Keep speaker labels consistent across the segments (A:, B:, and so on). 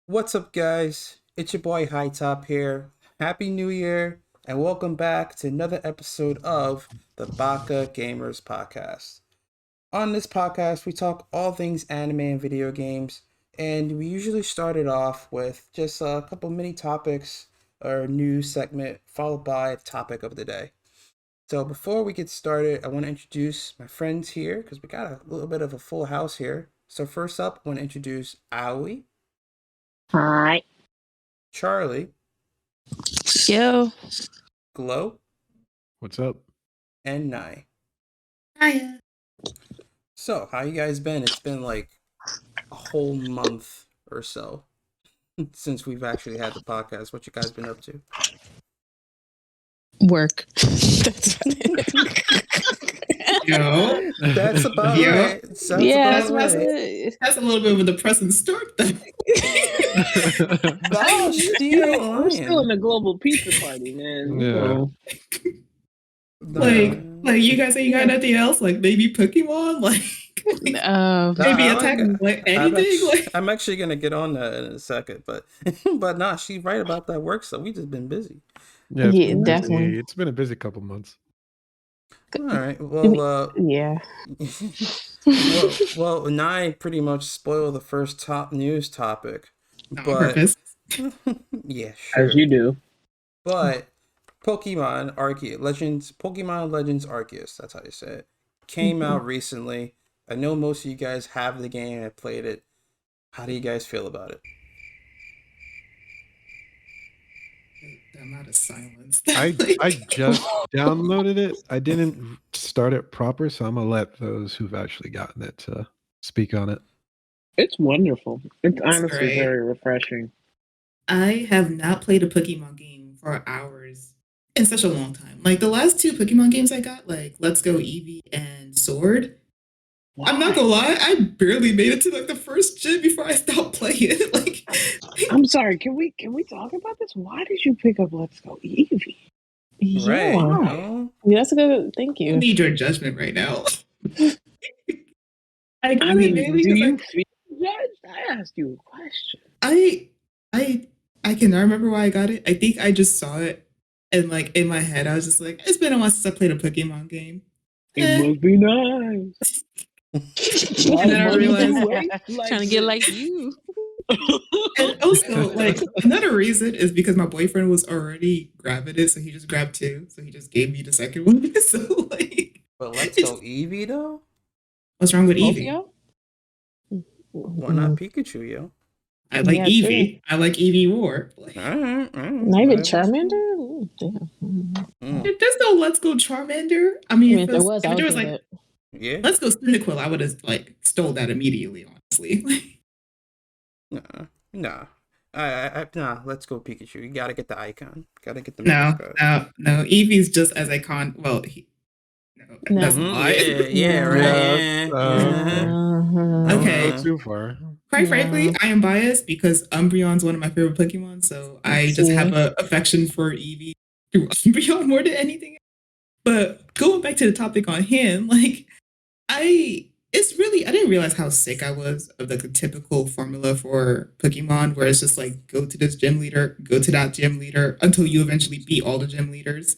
A: What's up, guys? It's your boy High Top here. Happy New Year, and welcome back to another episode of the Baka Gamers Podcast. On this podcast, we talk all things anime and video games, and we usually start it off with just a couple mini topics or news segment, followed by the topic of the day. So before we get started, I want to introduce my friends here because we got a little bit of a full house here. So first up, I want to introduce Aoi,
B: Hi.
A: Charlie,
B: Yo.
A: Glow,
C: What's up?
A: and Nye.
D: Hiya.
A: So, how you guys been? It's been like a whole month or so since we've actually had the podcast. What you guys been up to?
B: Work. That's what
D: Yo,
A: That's about
D: Yeah.
A: right. Sounds
B: yeah,
A: about
B: that's
A: right.
D: that's a little bit of a depressing start, though.
A: Gosh,
B: we're still in the global pizza party, man.
C: Yeah.
D: like you guys say you got nothing else, like maybe Pokemon, like maybe
A: I
D: attacking like anything.
A: I'm actually gonna get on that in a second, but nah, she's right about that work stuff. We just been busy.
C: Yeah, it's
B: Yeah,
C: been busy.
B: definitely.
C: It's been a busy couple months.
A: All right. Well,
B: yeah.
A: well, Nye pretty much spoiled the first top news topic,
D: On
A: but
D: purpose.
A: yeah, sure.
B: As you do.
A: But Pokemon Legends Arceus, that's how you say it, came out recently. I know most of you guys have the game and played it. How do you guys feel about it?
D: The amount of silence.
C: I
D: Like,
C: just downloaded it. I didn't start it proper, so I'm gonna let those who've actually gotten it to speak on it.
B: It's wonderful. It's
D: That's
B: honestly
D: great.
B: very refreshing.
D: I have not played a Pokemon game for hours in such a long time. Like the last two Pokemon games I got, like Let's Go Eevee and Sword. I'm not gonna lie, I barely made it to like the first gym before I stopped playing. Like,
B: I'm sorry, can we talk about this? Why did you pick up Let's Go Eevee?
A: Right.
B: Yeah.
A: No?
B: Yeah, that's a good thank
D: I
B: you.
D: need your judgment right now. I got
B: I
D: it
B: mean,
D: mainly
B: do
D: because
B: you feel judged? I asked you a question.
D: I cannot remember why I got it. I think I just saw it and like in my head I was just like, it's been a while since I played a Pokemon game.
B: It must be nice.
D: And then I realized
E: Trying to get like you.
D: and also like another reason is because my boyfriend was already grabbing it, so he just grabbed two. So he just gave me the second one. So like
A: But Let's Go Eevee though?
D: what's wrong with Eevee?
B: Scorpio?
A: Why not Pikachu, yo?
D: I like
B: Yeah,
D: Eevee. I like Eevee more. Like,
A: Alright.
B: Not even Charmander? Ooh, damn.
D: there's no Let's Go Charmander. I mean,
B: If there was, I
D: if
B: would
D: there was
B: get
D: like
B: it.
A: Yeah.
D: Let's Go Cyndaquil, I would have like stole that immediately, honestly.
A: Nah. Nah, let's go Pikachu. You gotta get the icon. Gotta get the
D: No,
A: mascot.
D: no. Eevee's just as iconic. Well,
B: No.
D: that's a
A: Mhm,
D: lie.
A: yeah, right.
C: Yeah,
A: Yeah.
D: Okay.
C: Not too far.
D: Quite
B: Yeah.
D: frankly, I am biased because Umbreon's one of my favorite Pokemon, so I just have an affection for Eevee through Umbreon more than anything. But going back to the topic on hand, like I didn't realize how sick I was of the typical formula for Pokemon, where it's just like go to this gym leader, go to that gym leader until you eventually beat all the gym leaders.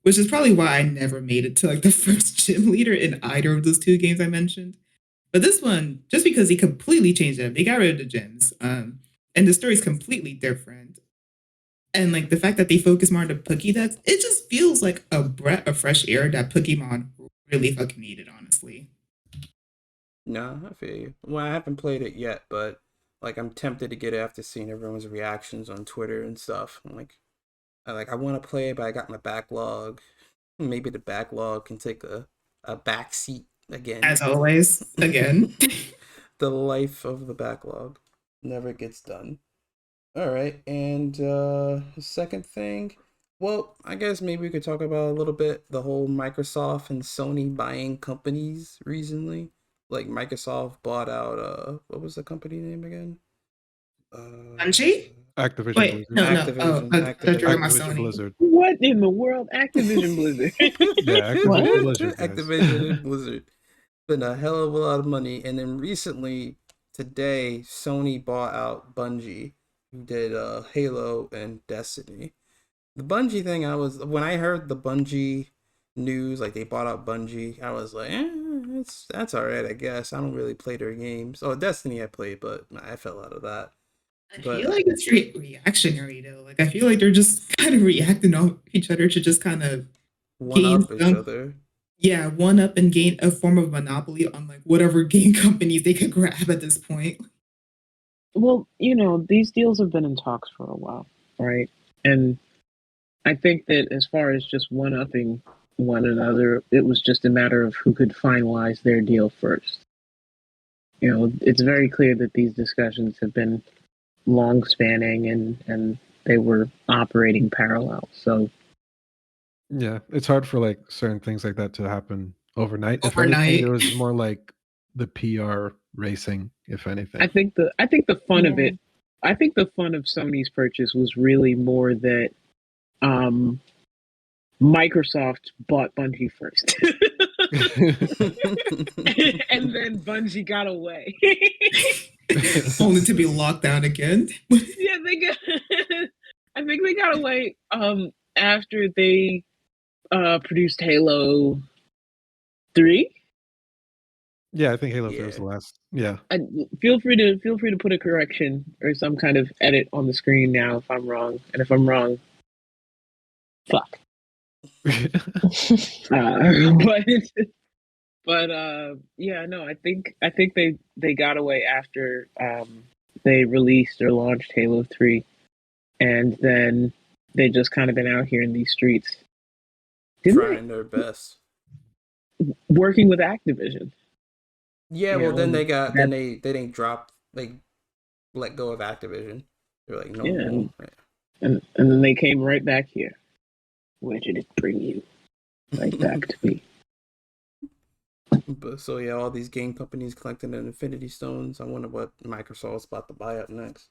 D: Which is probably why I never made it to like the first gym leader in either of those two games I mentioned. But this one, just because he completely changed them, they got rid of the gyms, and the story's completely different. And like the fact that they focus more on the Pokédex, it just feels like a breath of fresh air that Pokemon really fucking needed, honestly.
A: No, I feel you. Well, I haven't played it yet, but like I'm tempted to get it after seeing everyone's reactions on Twitter and stuff. I'm like, I want to play it, but I got my backlog. Maybe the backlog can take a back seat again.
D: As always, again.
A: The life of the backlog never gets done. All right, and the second thing, well, I guess maybe we could talk about a little bit the whole Microsoft and Sony buying companies recently. Like Microsoft bought out what was the company name again?
D: Bungie?
C: Activision
D: Wait,
C: Blizzard.
D: no.
A: Activision.
D: I thought you were talking about
C: Activision
D: Sony.
C: Blizzard.
B: What in the world? Activision Blizzard.
C: Yeah, Activision
B: What?
C: Blizzard. Guys.
A: Activision and Blizzard spent a hell of a lot of money, and then recently today Sony bought out Bungie, who did Halo and Destiny. The Bungie thing, when I heard the Bungie news, like they bought out Bungie, I was like, that's alright, I guess. I don't really play their games. Oh, Destiny I played, but I fell out of that.
D: I feel like it's reactionary though. Like I feel like they're just kind of reacting off each other to just kind of
A: one up each other.
D: Yeah, one up and gain a form of monopoly on like whatever game companies they could grab at this point.
B: Well, these deals have been in talks for a while, right? And I think that as far as just one-upping one another, it was just a matter of who could finalize their deal first. It's very clear that these discussions have been long-spanning and they were operating parallel. So
C: Yeah, it's hard for like certain things like that to happen overnight. If
D: Overnight.
C: anything, it was more like the PR racing, if anything.
B: I think the fun of it, I think the fun of Sony's purchase was really more that Microsoft bought Bungie first. And then Bungie got away.
D: Only to be locked down again.
B: Yeah, I think they got away after they produced Halo 3.
C: Yeah, I think Halo 3 was the last. Yeah.
B: Feel free to put a correction or some kind of edit on the screen now if I'm wrong. And if I'm wrong, fuck. Yeah, no, I think they got away after they released or launched Halo 3, and then they just kind of been out here in these streets
A: Trying their best.
B: working with Activision.
A: Yeah, well, then they didn't drop, like, let go of Activision. They're like, no.
B: Yeah.
A: No.
B: And then they came right back here. Where did it bring you? Right back to me.
A: But so yeah, all these game companies collecting the Infinity Stones. I wonder what Microsoft's about to buy up next.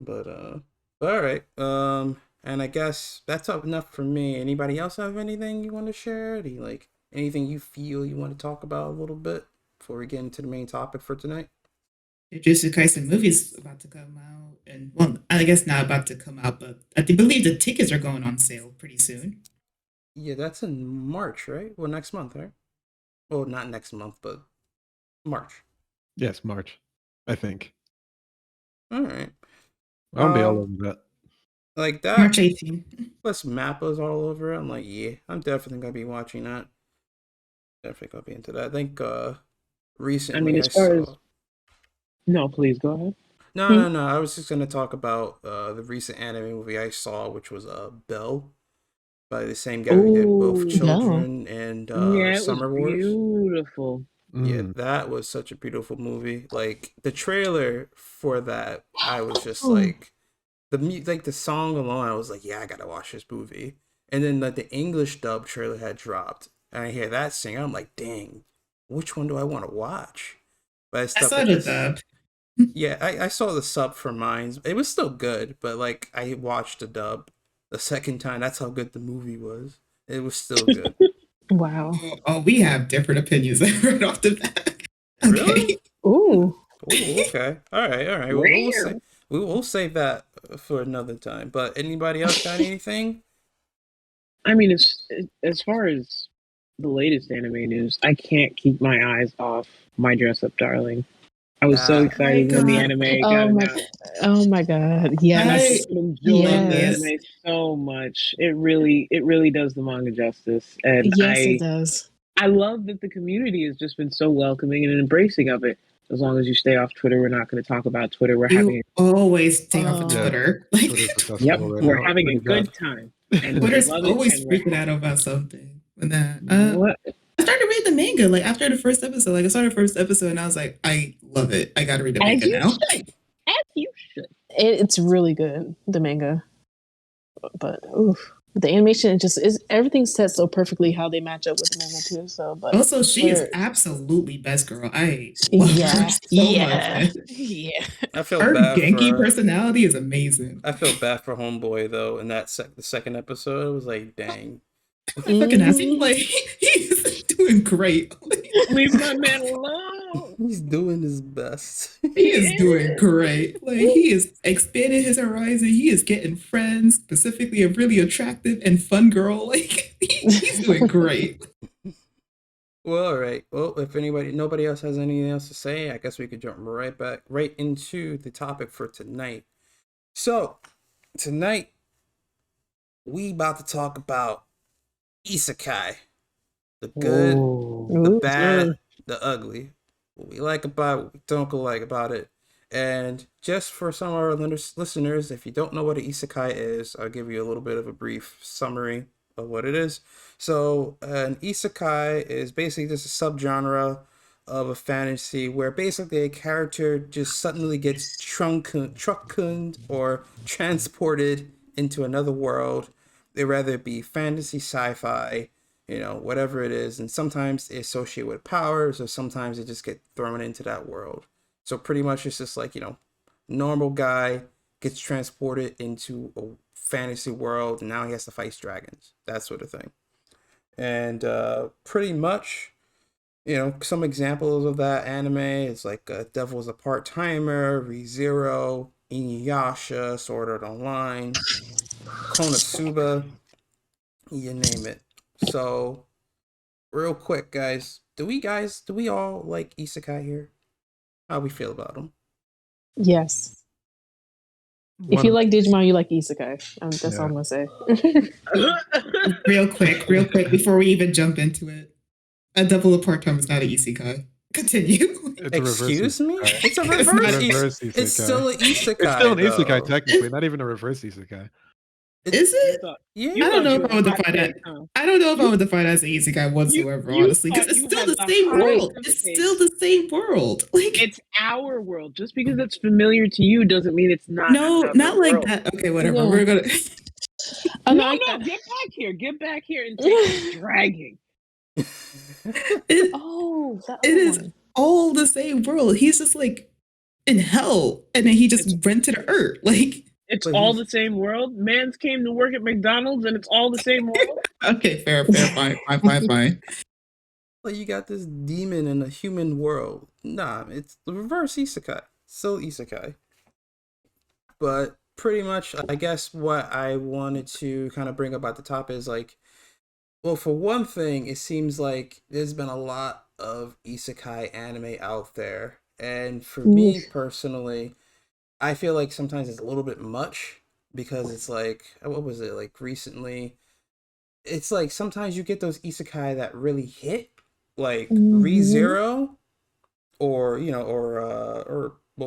A: But all right. And I guess that's enough for me. Anybody else have anything you want to share? Do you like anything you feel you want to talk about a little bit before we get into the main topic for tonight?
D: The Jujutsu Kaisen movie's about to come out, and well, I guess not about to come out, but I believe the tickets are going on sale pretty soon.
A: Yeah, that's in March, right? Well, next month, right? Well, not next month, but March.
C: Yes, March, I think.
A: All right.
C: I'll be all over that.
A: Like that.
D: March 18th.
A: Plus Mappa's all over it. I'm like, yeah, I'm definitely gonna be watching that. Definitely gonna be into that. I think recently
B: I mean, as far as no, please go ahead.
A: No. I was just gonna talk about the recent anime movie I saw, which was Belle, by the same guy who did both Children and Summer Wars.
B: Beautiful.
A: Yeah, that was such a beautiful movie. Like the trailer for that, I was just like the song alone. I was like, yeah, I gotta watch this movie. And then like the English dub trailer had dropped, and I hear that sing. I'm like, dang, which one do I want to watch? But
D: I saw the dub.
A: Yeah, I saw the sub for mine. It was still good, but like I watched the dub the second time. That's how good the movie was. It was still good.
E: Wow.
D: Oh, we have different opinions right off the bat. Okay.
A: Really?
E: Ooh.
A: Okay. All right. We'll save that for another time. But anybody else got anything?
B: I mean, as far as the latest anime news, I can't keep my eyes off My Dress Up Darling. I was so excited when the anime got announced.
E: Oh my god! Yes,
B: I enjoyed the anime so much. It really does the manga justice, and
E: yes, it does.
B: I love that the community has just been so welcoming and embracing of it. As long as you stay off Twitter, we're not going to talk about Twitter. We're having
D: always stay off of Twitter. Like,
B: yep, we're having a good time. And
D: Twitter's always freaking out about something. What? I started reading the manga like after the first episode. Like I started the first episode and I was like, I love it. I gotta read the manga now.
B: As you should.
E: It's really good, the manga. But the animation, it just is, everything's set so perfectly how they match up with the manga too. So, but
D: also she is absolutely best girl. I love her so much.
E: Yeah.
A: I feel
D: her
A: bad
D: Genki
A: for
D: personality is amazing.
A: I feel bad for Homeboy though. In that the second episode, it was like, dang.
D: Fucking ass. Like he's doing great.
B: Leave my man alone.
A: He's doing his best.
D: He is doing great. Like, he is expanding his horizon. He is getting friends, specifically a really attractive and fun girl. Like, he's doing great.
A: Well, all right. Well, if nobody else has anything else to say, I guess we could jump right into the topic for tonight. So, tonight, we about to talk about Isekai. The good, the bad, the ugly. What we like about it, what we don't like about it. And just for some of our listeners, if you don't know what an Isekai is, I'll give you a little bit of a brief summary of what it is. So, an Isekai is basically just a subgenre of a fantasy where basically a character just suddenly gets trucked or transported into another world. They rather be fantasy, sci-fi, whatever it is. And sometimes they associate with powers, or sometimes they just get thrown into that world. So pretty much it's just like, normal guy gets transported into a fantasy world, and now he has to fight dragons, that sort of thing. And pretty much, some examples of that anime is like Devil's a Part-Timer, ReZero, Inuyasha, Sword Art Online, Konosuba, you name it. So, real quick, guys, do we all like Isekai here? How we feel about them?
E: Yes. If you like Digimon, you like Isekai. That's all I'm gonna say.
D: Real quick, before we even jump into it, a Double Apart Time is not an Isekai. Continue.
A: Excuse me? It's a
C: It's
A: reverse Isekai. It's still an Isekai.
C: It's still an Isekai, technically, not even a reverse Isekai.
D: Is it?
A: Yeah.
D: I don't know if I would define that. I don't know if I would define it as an Isekai whatsoever, honestly, because it's still the same world. It's still the same world. Like,
B: it's our world. Just because it's familiar to you doesn't mean it's not.
D: No, not like
B: world.
D: That. Okay, whatever. Yeah. We're gonna.
B: No, get back here, and take dragging.
D: It is all the same world. He's just like in hell, and then he just rented Earth. Like,
B: it's all the same world. Mans came to work at McDonald's, and it's all the same world.
D: Okay, fair, fine.
A: Like, you got this demon in a human world. Nah, it's the reverse Isekai. Still Isekai. But pretty much, I guess what I wanted to kind of bring up at the top is like, well, for one thing, it seems like there's been a lot of Isekai anime out there. And for me personally, I feel like sometimes it's a little bit much, because it's like, what was it, like recently? It's like sometimes you get those Isekai that really hit, like ReZero, or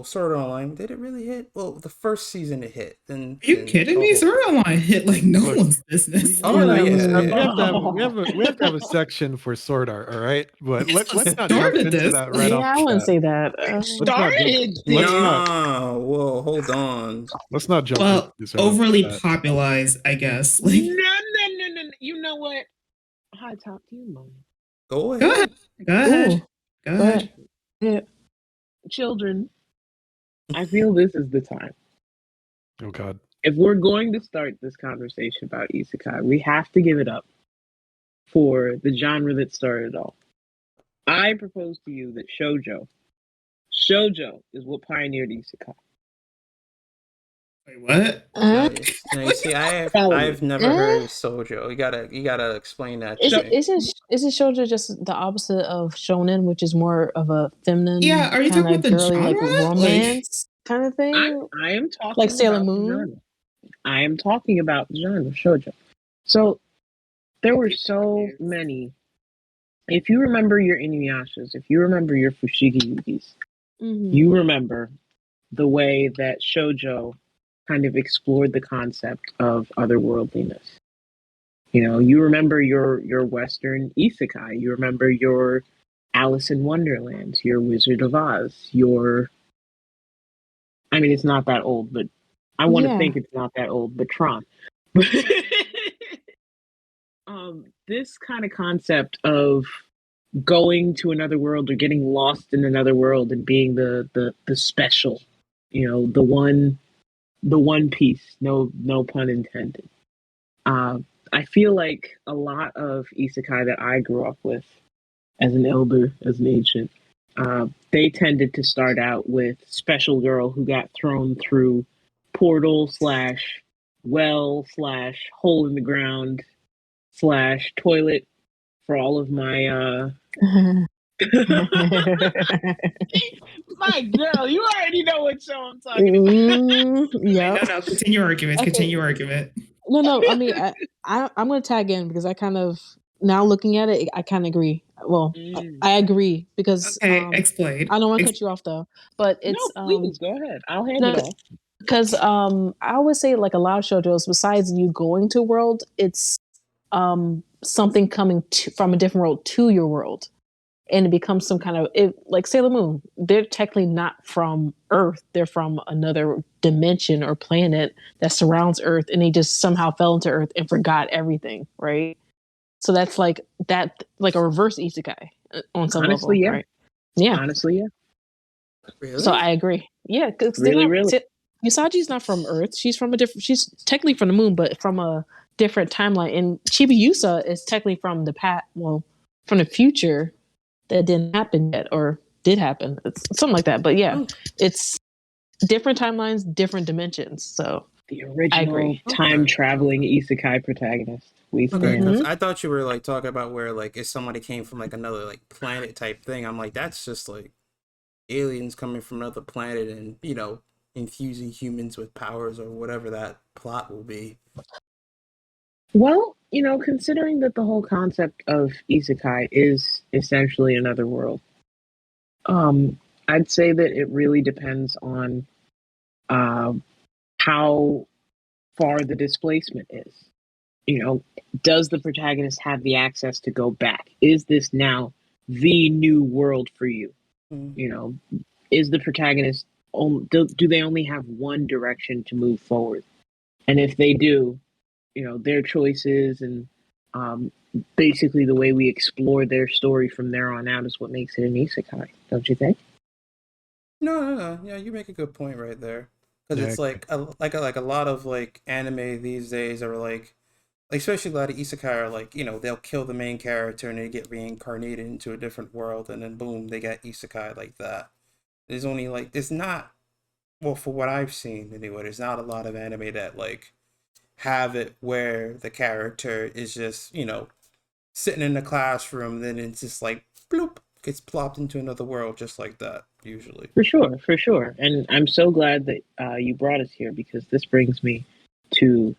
A: Sword Art Online. Did it really hit? Well, the first season it hit. Are
D: you kidding me? Sword Art Online hit like no one's business.
A: Oh, no,
C: we have to have a section for Sword Art, all right? But let's not jump into that right off.
E: Yeah, I wouldn't say that.
A: Whoa, hold on.
C: Let's not jump.
D: Well, overly popularized, I guess. Like,
B: no. You know what? High top, do you mind?
A: Go ahead.
B: Go ahead. Yeah. Children, I feel this is the time.
C: Oh God.
B: If we're going to start this conversation about Isekai, we have to give it up for the genre that started it all. I propose to you that shoujo is what pioneered Isekai.
D: Wait, what?
A: No, you see, I've never heard of shoujo. You gotta explain that.
E: Isn't shoujo just the opposite of shonen, which is more of a feminine?
D: Yeah, are you talking about the genre?
E: Like romance kind of thing?
B: I am talking
E: like Sailor
B: about
E: Moon.
B: I am talking about the genre shoujo. So there were so many. If you remember your Inuyashas, if you remember your Fushigi Yugis, you remember the way that shoujo kind of explored the concept of otherworldliness. You remember your Western Isekai. You remember your Alice in Wonderland, your Wizard of Oz, it's not that old, but I want to think it's not that old, but Tron. This kind of concept of going to another world or getting lost in another world and being the special, the one piece, no pun intended. I feel like a lot of Isekai that I grew up with as an elder, as an ancient, they tended to start out with special girl who got thrown through portal slash well slash hole in the ground slash toilet for all of my my girl, you already know what show I'm talking about.
E: Yeah.
D: No, continue argument.
E: Okay.
D: Continue argument.
E: No. I mean, I'm going to tag in because I kind of now looking at it, I kind of agree. Well, I agree because
D: explain.
E: I don't want to cut you off though, but it's
B: no, please go ahead. I'll hand it off.
E: Because I always say like a lot of shoujos, besides you going to a world, it's something coming from a different world to your world. And it becomes some kind of like Sailor Moon. They're technically not from Earth. They're from another dimension or planet that surrounds Earth, and they just somehow fell into Earth and forgot everything, right? So that's like a reverse isekai on some level,
B: yeah.
E: right? Yeah,
B: honestly, yeah.
A: Really?
E: So I agree. Yeah, because
B: really.
E: Usagi's not from Earth. She's from she's technically from the moon, but from a different timeline. And Chibiusa is technically from the past. Well, from the future. That didn't happen yet, or did happen. It's something like that. But yeah, it's different timelines, different dimensions. So
B: the original time traveling isekai protagonist.
A: I thought you were like talking about where like if somebody came from like another like planet type thing. I'm like, that's just like aliens coming from another planet and infusing humans with powers or whatever that plot will be.
B: Well, considering that the whole concept of isekai is essentially another world, I'd say that it really depends on how far the displacement is. Does the protagonist have the access to go back? Is this now the new world for you? Is the protagonist, do they only have one direction to move forward? And if they do, their choices and basically the way we explore their story from there on out is what makes it an isekai, don't you think?
A: No. Yeah, you make a good point right there. Because it's like a lot of like anime these days are like especially a lot of isekai are like, they'll kill the main character and they get reincarnated into a different world and then boom, they get isekai like that. There's only like, there's not, well, for what I've seen anyway, there's not a lot of anime that like have it where the character is just, sitting in the classroom, then it's just like, bloop, gets plopped into another world just like that, usually.
B: For sure. And I'm so glad that you brought us here because this brings me to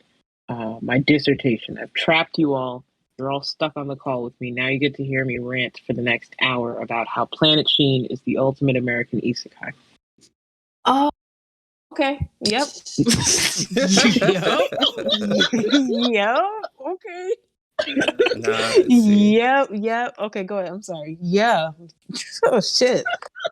B: my dissertation. I've trapped you all. You're all stuck on the call with me. Now you get to hear me rant for the next hour about how Planet Sheen is the ultimate American isekai.
E: Oh, okay. Yep. Yep. Okay. Yep. Okay, go ahead. I'm sorry. Yeah. Oh shit.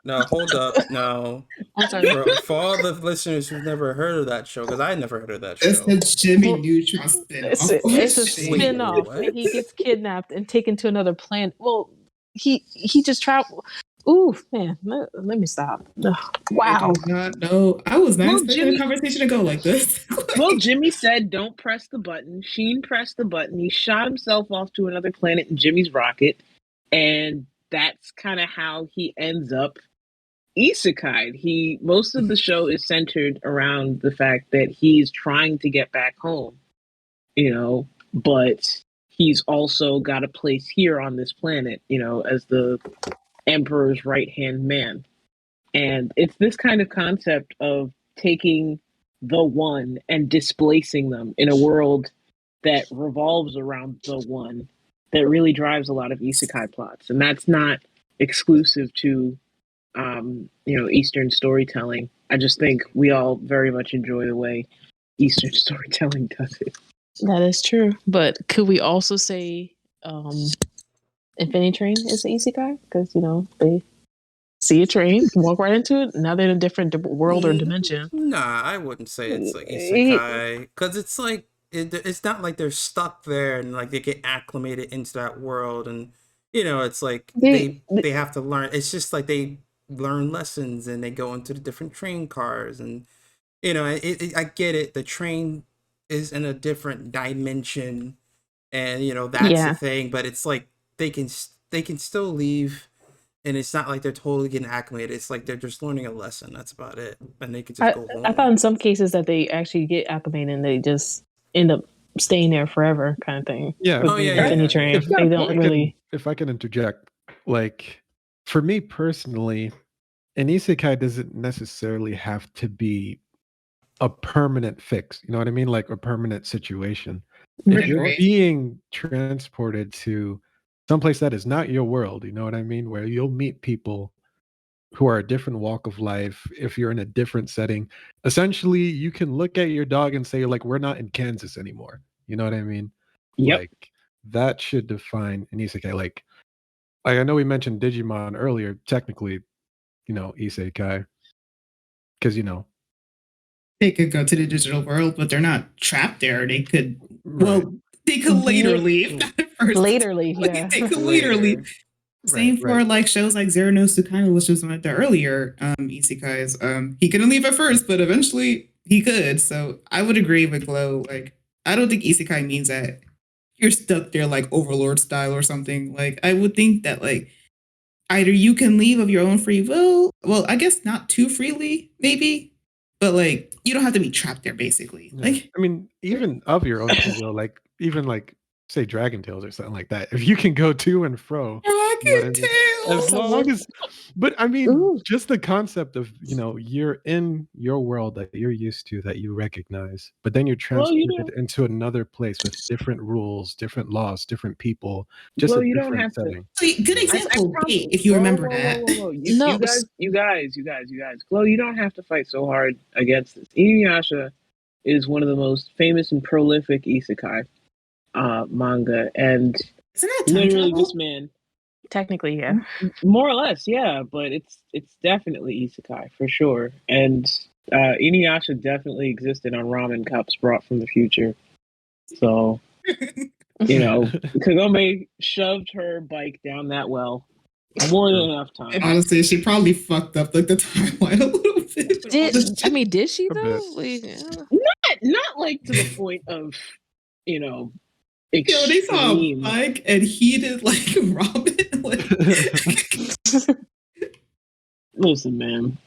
A: No, hold up. No.
E: I'm sorry.
A: For all the listeners who've never heard of that show, because I never heard of that show.
D: It's the Jimmy Neutron spin-off.
E: It's a spin-off. He gets kidnapped and taken to another planet. Well, he just traveled. Ooh, man, let me stop. Wow.
D: No, I was not expecting the conversation to go like this.
B: Well, Jimmy said, don't press the button. Sheen pressed the button. He shot himself off to another planet in Jimmy's rocket. And that's kind of how he ends up isekai. Most of the show is centered around the fact that he's trying to get back home, but he's also got a place here on this planet, as the Emperor's right-hand man. And it's this kind of concept of taking the one and displacing them in a world that revolves around the one that really drives a lot of isekai plots. And that's not exclusive to, Eastern storytelling. I just think we all very much enjoy the way Eastern storytelling does it.
E: That is true. But could we also say Infinity Train is an isekai? Because, they see a train, walk right into it, now they're in a different world or dimension.
A: Nah, I wouldn't say it's like isekai. Because it's like, it's not like they're stuck there and like they get acclimated into that world and, it's like they have to learn. It's just like they learn lessons and they go into the different train cars and, I get it. The train is in a different dimension and, that's the thing. But it's like they can still leave and it's not like they're totally getting acclimated. It's like they're just learning a lesson. That's about it, and they could just go home.
E: I thought in some cases that they actually get acclimated and they just end up staying there forever, kind of thing.
C: Yeah.
A: Oh, yeah.
E: Train. They don't really.
C: If I can interject, like for me personally, an isekai doesn't necessarily have to be a permanent fix. You know what I mean? Like a permanent situation. If you're
D: Right.
C: being transported to someplace that is not your world, you know what I mean? Where you'll meet people who are a different walk of life. If you're in a different setting, essentially you can look at your dog and say, like, we're not in Kansas anymore. You know what I mean?
B: Yep.
C: Like that should define an isekai. Like I know we mentioned Digimon earlier, technically, isekai. Because
D: They could go to the digital world, but they're not trapped there. They could,
C: right.
D: they could later leave. Not at first.
E: Later leave, yeah.
D: They could later leave. Same
C: Right,
D: for
C: right.
D: like shows like Zero no Tsukaima, which was one of the earlier isekais. He couldn't leave at first, but eventually he could. So I would agree with Glow. Like, I don't think isekai means that you're stuck there like Overlord style or something. Like, I would think that like either you can leave of your own free will. Well, I guess not too freely, maybe, but like you don't have to be trapped there. Basically,
C: Yeah.
D: like
C: I mean, even of your own free will, like even like say Dragon Tales or something like that. If you can go to and fro, you know what I
D: Dragon
C: mean?
D: Tales.
C: As long as, but I mean,
E: Ooh.
C: just the concept of you're in your world that you're used to, that you recognize, but then you're
B: Well,
C: transported into another place with different rules, different laws, different people, just
B: Well,
C: a
B: you don't
C: different
B: have to-
C: setting.
D: Wait, good
B: I
D: example,
B: promise-
D: Bait, if you remember
B: whoa,
D: that.
B: whoa, whoa.
E: No,
B: You guys. Glow, you don't have to fight so hard against this. Inuyasha is one of the most famous and prolific isekai manga, and
D: Isn't that time
B: literally
D: travel?
B: this man,
E: Technically, yeah.
B: more or less, yeah, but it's definitely isekai for sure. And Inuyasha definitely existed on ramen cups brought from the future. So Kagome shoved her bike down that well more than enough time.
D: Honestly, she probably fucked up like the timeline a little bit.
E: Did she
C: A
E: though?
C: bit.
E: Like, yeah.
B: Not like to the point of
D: Yo, they saw a
B: extreme.
D: bike and he did like Robin. Like,
B: Listen, man.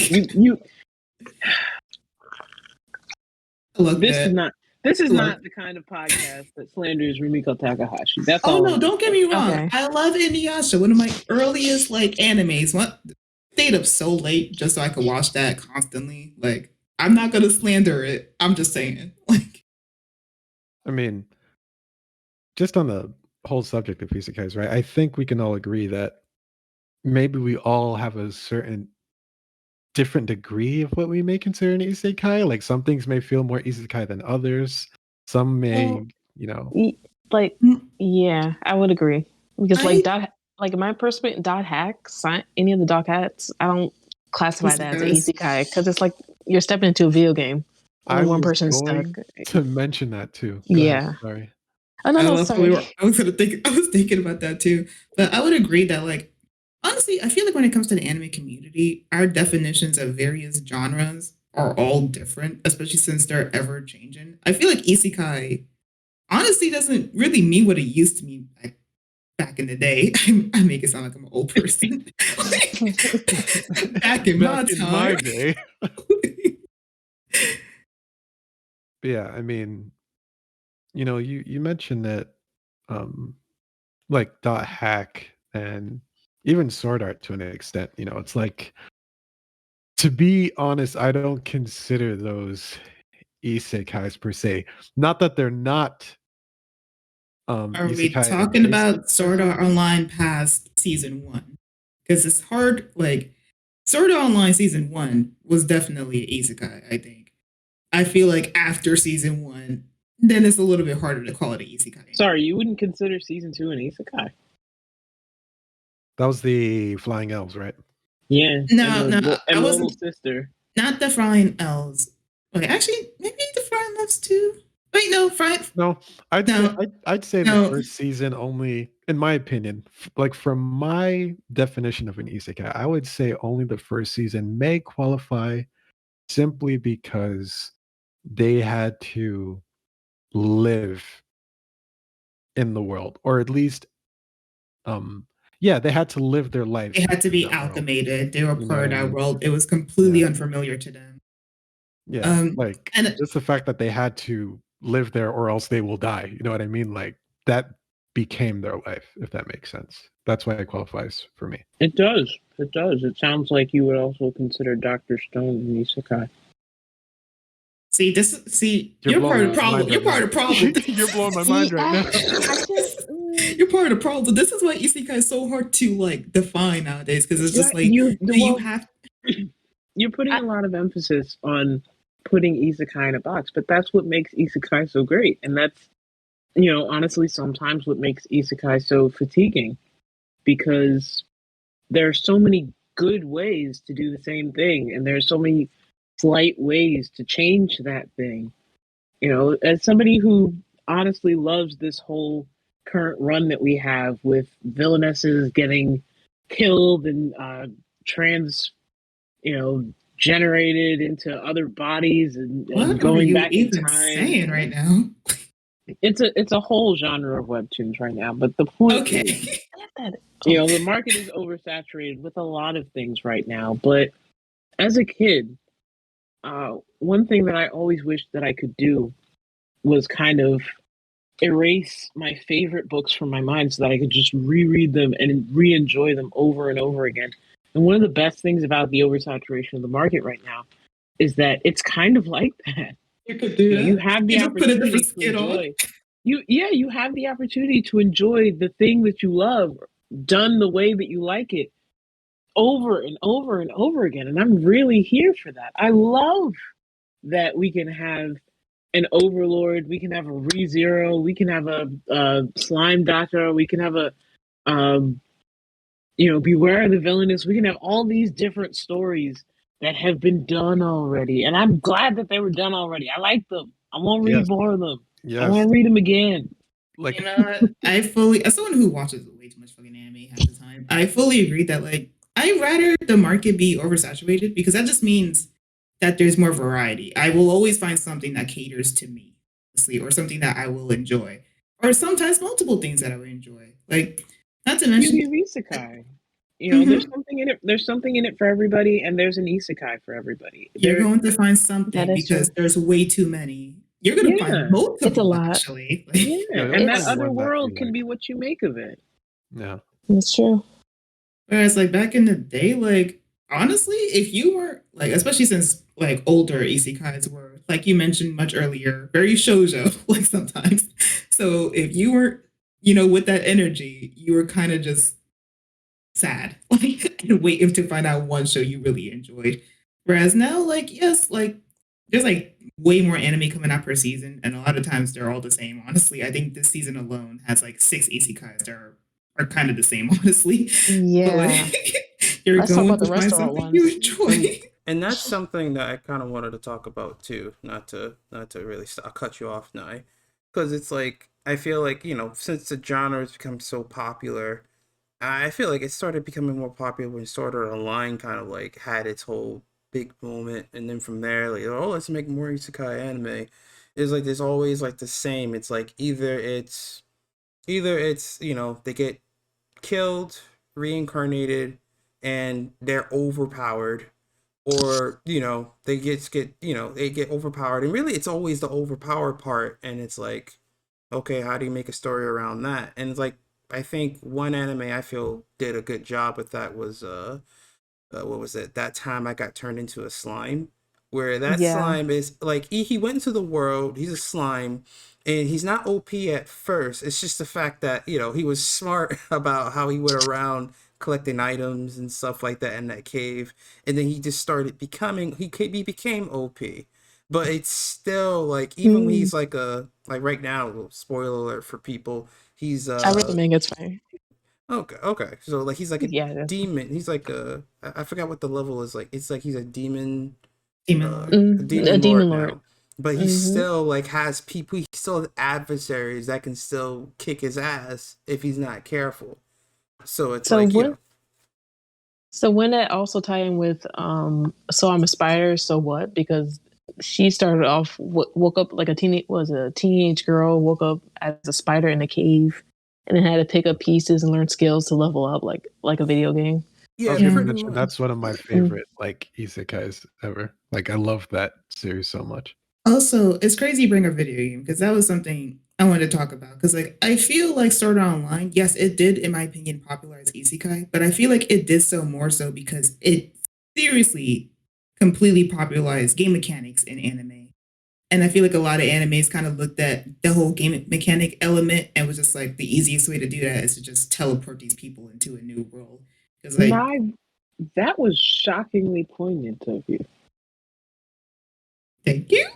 B: You
D: look,
B: this
D: man.
B: is not
D: Look.
B: not the kind of podcast that slanders Rumiko Takahashi. That's
D: Oh
B: all.
D: no, don't get me wrong.
E: Okay.
D: I love Inuyasha, one of my earliest like animes. What stayed up so late just so I could watch that constantly. Like, I'm not gonna slander it. I'm just saying. Like,
C: I mean, just on the whole subject of isekais, right? I think we can all agree that maybe we all have a certain different degree of what we may consider an isekai. Like some things may feel more isekai than others. Some may,
E: Well, like, yeah, I would agree because like in my perspective, dot hacks, any of the dot hats, I don't classify that as an isekai because it's like you're stepping into a video game. Only one person stuck.
C: To mention that too. Go
E: Yeah.
C: ahead, sorry.
E: Oh no, sorry.
D: I was thinking about that too. But I would agree that like honestly, I feel like when it comes to the anime community, our definitions of various genres are all different, especially since they're ever changing. I feel like isekai honestly doesn't really mean what it used to mean back in the day. I make it sound like I'm an old person. Back in my time.
C: day. But yeah, I mean, you mentioned that like dot hack and even sword art to an extent, it's like, to be honest, I don't consider those isekais per se. Not that they're not
D: Are we
C: isekai
D: talking
C: adjacent.
D: about Sword Art Online past season 1? Because it's hard, like, Sword Art Online season 1 was definitely an isekai, I think. I feel like after season 1, then it's a little bit harder to call it an isekai.
B: Sorry, you wouldn't consider season 2 an isekai?
C: That was the Flying Elves, right?
B: Yeah.
D: No,
B: and
D: no, I
B: little
D: wasn't.
B: sister.
D: Not the Flying Elves. Wait, actually, maybe the Flying Elves too. Wait, no,
C: No, I'd
D: No.
C: say
D: No.
C: the first season only, in my opinion, like from my definition of an isekai, I would say only the first season may qualify simply because they had to live in the world, or at least Yeah, they had to live their life.
D: They had to be
C: in that world.
D: alchemated. They were
C: You know
D: part of
C: what I
D: that
C: mean?
D: world. It was completely
C: Yeah.
D: unfamiliar to them.
C: Yeah, like
D: And
C: just the fact that they had to live there or else they will die. You know what I mean? Like that became their life, if that makes sense. That's why it qualifies for me.
B: It does. It does. It sounds like you would also consider Dr. Stone an isekai.
D: You're part of the
C: blowing my
D: problem.
C: mind
D: You're
C: right
D: part of the problem.
C: You're blowing my mind right now.
D: You're part of the problem. This is why isekai is so hard to like define nowadays, because it's just like
B: you
D: have.
B: You're putting a lot of emphasis on putting isekai in a box, but that's what makes isekai so great, and that's, you know, honestly sometimes what makes isekai so fatiguing, because there are so many good ways to do the same thing, and there's so many slight ways to change that thing. You know, as somebody who honestly loves this whole current run that we have with villainesses getting killed and generated into other bodies and going back in time.
D: Saying right now?
B: It's a whole genre of webtoons right now, but the point is, you know, the market is oversaturated with a lot of things right now. But as a kid, one thing that I always wished that I could do was kind of erase my favorite books from my mind so that I could just reread them and re-enjoy them over and over again. And one of the best things about the oversaturation of the market right now is that it's kind of like that.
D: You could do that.
B: You have the opportunity to enjoy. You have the opportunity to enjoy the thing that you love done the way that you like it over and over and over again. And I'm really here for that. I love that we can have an Overlord, we can have a ReZero, we can have a Slime Doctor, we can have a Beware the Villainous. We can have all these different stories that have been done already, and I'm glad that they were done already. I like them. I want to read more of them. Yes. I want to read them again.
D: Like, you know, as someone who watches way too much fucking anime half the time, I fully agree that like I'd rather the market be oversaturated, because that just means that there's more variety. I will always find something that caters to me, honestly, or something that I will enjoy, or sometimes multiple things that I will enjoy. Like, not to mention
B: isekai. You know, there's something in it. There's something in it for everybody, and there's an isekai for everybody.
D: You're going to find something because there's way too many. You're going to find most of them, actually.
B: And that other world can be what you make of it.
C: Yeah,
E: that's true.
D: Whereas, like, back in the day, like, honestly, if you were like, especially since like older isekais were, like you mentioned much earlier, very shoujo, like sometimes. So if you weren't, you know, with that energy, you were kind of just sad, like, and waiting to find out one show you really enjoyed. Whereas now, like, yes, like there's like way more anime coming out per season, and a lot of times they're all the same. Honestly, I think this season alone has like 6 isekais that are kind of the same. Honestly,
E: yeah.
D: But, like, you're
E: Let's
D: going
E: talk about
D: to
E: the
D: find
E: restaurant
D: something
E: ones.
D: you enjoy.
A: And that's something that I kind of wanted to talk about too, not to really cut you off now, because it's like I feel like, you know, since the genre has become so popular, I feel like it started becoming more popular when Sword Art Online kind of like had its whole big moment, and then from there, like, oh, let's make more isekai anime. It's like there's always like the same. It's like either it's you know, they get killed, reincarnated, and they're overpowered, or, you know, they get overpowered, and really it's always the overpowered part, and it's like, okay, how do you make a story around that? And it's like, I think one anime I feel did a good job with that was what was it? That Time I Got Turned Into a Slime, where that slime is like he went into the world, he's a slime, and he's not OP at first. It's just the fact that, you know, he was smart about how he went around collecting items and stuff like that in that cave, and then he just started becoming he became OP. But it's still like, even when he's like right now, spoiler alert for people, he's
E: I read the manga, it's fine.
A: Okay. So like he's like a demon. He's like I forgot what the level is like. It's like he's a demon.
E: A demon lord.
A: Now. But he still like has people. He still has adversaries that can still kick his ass if he's not careful. So it's you know.
E: So when that also tie in with So I'm a Spider, So What? Because she started off woke up like a teenage girl, woke up as a spider in a cave, and then had to pick up pieces and learn skills to level up like a video game.
A: Yeah,
C: Okay,
A: pretty
C: mention,
A: much.
C: that's one of my favorite like isekais ever. Like I love that series so much.
D: Also, it's crazy you bring up video game because that was something I wanted to talk about. Because like I feel like Sword Art Online, yes, it did, in my opinion, popularize Isekai, but I feel like it did so more so because it seriously completely popularized game mechanics in anime. And I feel like a lot of animes kind of looked at the whole game mechanic element and was just like the easiest way to do that is to just teleport these people into a new world. Because like
B: That was shockingly poignant of you.
D: thank you.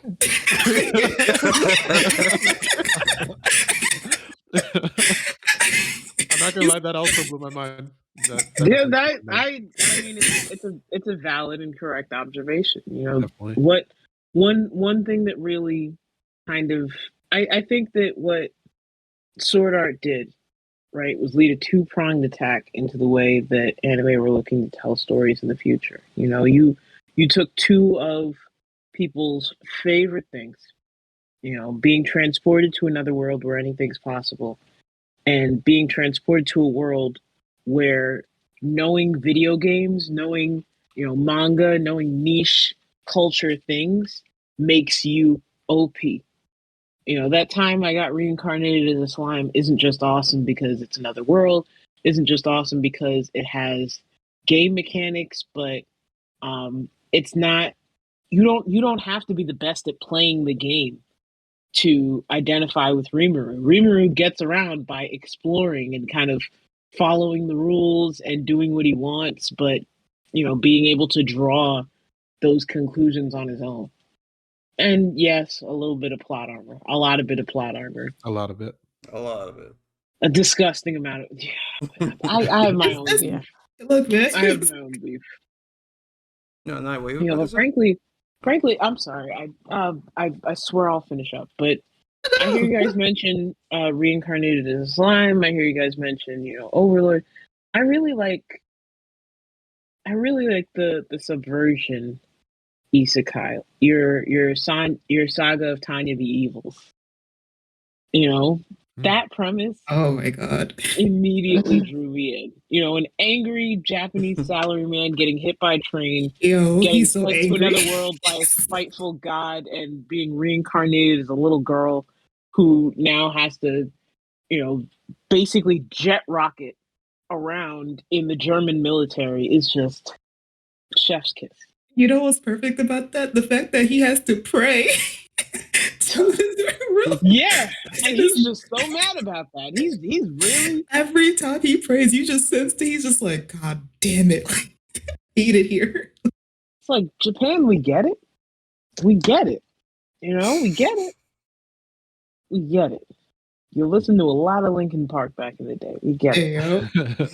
C: I'm not gonna lie, that also blew my mind.
B: I mean, it's a valid and correct observation. You know,
C: Definitely.
B: what one thing that really kind of I think that what Sword Art did, right, was lead a two-pronged attack into the way that anime were looking to tell stories in the future. You know, you took two of people's favorite things, you know, being transported to another world where anything's possible, and being transported to a world where knowing video games, knowing, you know, manga, knowing niche culture things makes you OP. You know, that time I got reincarnated as a slime isn't just awesome because it's another world, isn't just awesome because it has game mechanics, but it's not, you don't have to be the best at playing the game to identify with Rimuru. Rimuru gets around by exploring and kind of following the rules and doing what he wants, but, you know, being able to draw those conclusions on his own. And yes, a little bit of plot armor. A lot of plot armor.
C: A lot of it.
A: A lot of it.
B: A disgusting amount of... Yeah, I have my own beef.
E: Yeah.
D: Look, man.
B: I have my own beef.
A: No, wait.
B: You know, but frankly, I'm sorry. I swear I'll finish up. But I hear you guys mention reincarnated as a slime. I hear you guys mention, you know, Overlord. I really like the subversion isekai. Your saga of Tanya the Evils. You know, that premise
D: Oh my god.
B: immediately drew me in. You know, an angry Japanese salaryman getting hit by a train,
D: Yo,
B: getting
D: he's so
B: sent
D: angry.
B: to another world by a spiteful god, and being reincarnated as a little girl who now has to, you know, basically jet rocket around in the German military is just chef's kiss.
D: You know what's perfect about that? The fact that he has to pray to his room.
B: Yeah, and he's just so mad about that. He's really
D: Every time he prays, you just sense that he's just like, God damn it. Like, hate it here.
B: it's like Japan. We get it. We get it. You know, we get it. We get it. You listened to a lot of Linkin Park back in the day. We get it.
D: Hey, yo.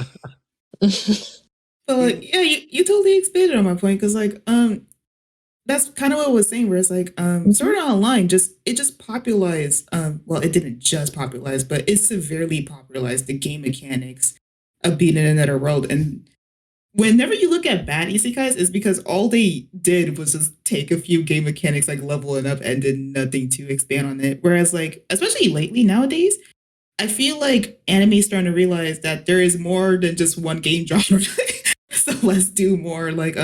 D: But like, yeah, you totally expanded on my point because like that's kind of what I was saying where it's like Sword Art Online just popularized well, it didn't just popularize, but it severely popularized the game mechanics of being in another world. And whenever you look at bad isekais, it's because all they did was just take a few game mechanics like level it up and did nothing to expand on it. Whereas like especially lately nowadays, I feel like anime is starting to realize that there is more than just one game genre. So let's do more. Like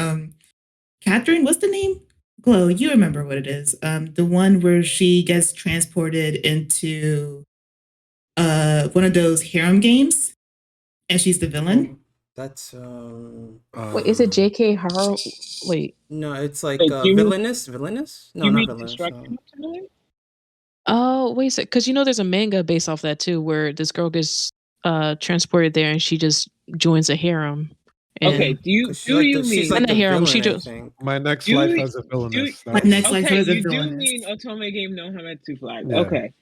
D: Catherine, what's the name? Glow, you remember what it is. The one where she gets transported into one of those harem games and she's the villain.
A: That's
E: Wait, is it J.K. Harrow? Wait.
A: no, it's like
B: Wait, you mean-
A: villainous? Villainous? No,
B: you
A: not
B: mean
A: villainous.
B: Destruction Tonight?
E: Oh, wait a sec. Because you know there's a manga based off that too, where this girl gets transported there and she just joins a harem. And
B: Okay, do you mean
A: she's like
E: And
A: the
E: the harem,
A: villain,
E: she
A: I
E: just-
A: think.
C: My next
B: Do
C: life
B: we-
C: as a villainess.
B: do-
C: That
D: My
C: was-
D: next life
B: okay,
D: as a
B: you do
D: villainess.
B: mean Otome Game no Hametsu Flag.
C: Yeah.
B: Okay.